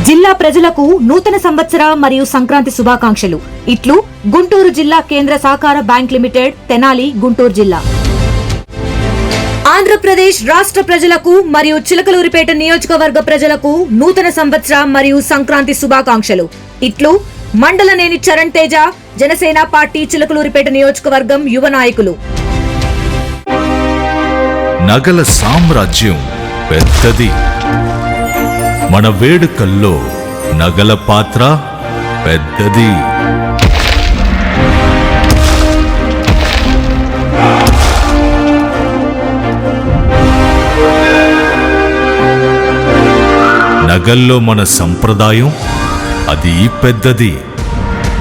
Speaker 1: జిల్లా ప్రజలకు నూతన సంవత్సర మరియు సంక్రాంతి శుభాకాంక్షలు. ఇట్లు గుంటూరు జిల్లా కేంద్ర సహకార బ్యాంక్ లిమిటెడ్, తెనాలి, గుంటూరు జిల్లా. ఆంధ్రప్రదేశ్ రాష్ట్ర ప్రజలకు మరియు చిలకలూరిపేట నియోజకవర్గ ప్రజలకు నూతన సంవత్సర మరియు సంక్రాంతి శుభాకాంక్షలు. ఇట్లు మండలనేని చరణ్ తేజ, జనసేన పార్టీ, చిలకలూరిపేట నియోజకవర్గం యువ నాయకులు.
Speaker 21: నగల సామ్రాజ్యం పెద్దది. మన వేడుకల్లో నగల పాత్ర పెద్దది. నగల్లో మన సంప్రదాయం అది పెద్దది.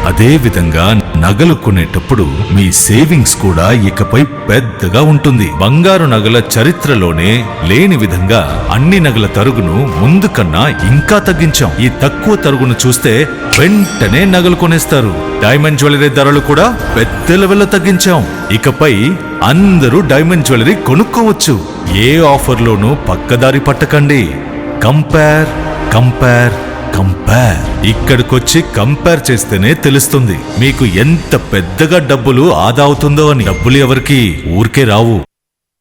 Speaker 21: అదే విధంగా నగలు కొనేటప్పుడు మీ సేవింగ్స్ కూడా ఇకపై పెద్దగా ఉంటుంది. బంగారు నగల చరిత్రలోనే లేని విధంగా అన్ని నగల తరుగును ముందు కన్నా ఇంకా తగ్గించాం. ఈ తక్కువ తరుగును చూస్తే వెంటనే నగలు కొనేస్తారు. డైమండ్ జ్యువెలరీ ధరలు కూడా పెద్ద లెవెల్లో తగ్గించాం. ఇకపై అందరూ డైమండ్ జ్యువెలరీ కొనుక్కోవచ్చు. ఏ ఆఫర్లోనూ పక్కదారి పట్టకండి. Compare compare compare. ఇక్కడికొచ్చి కంపేర్ చేస్తేనే తెలుస్తుంది మీకు ఎంత పెద్దగా డబ్బులు ఆదా అవుతుందో అని. డబ్బులు ఎవరికి ఊరికే రావు.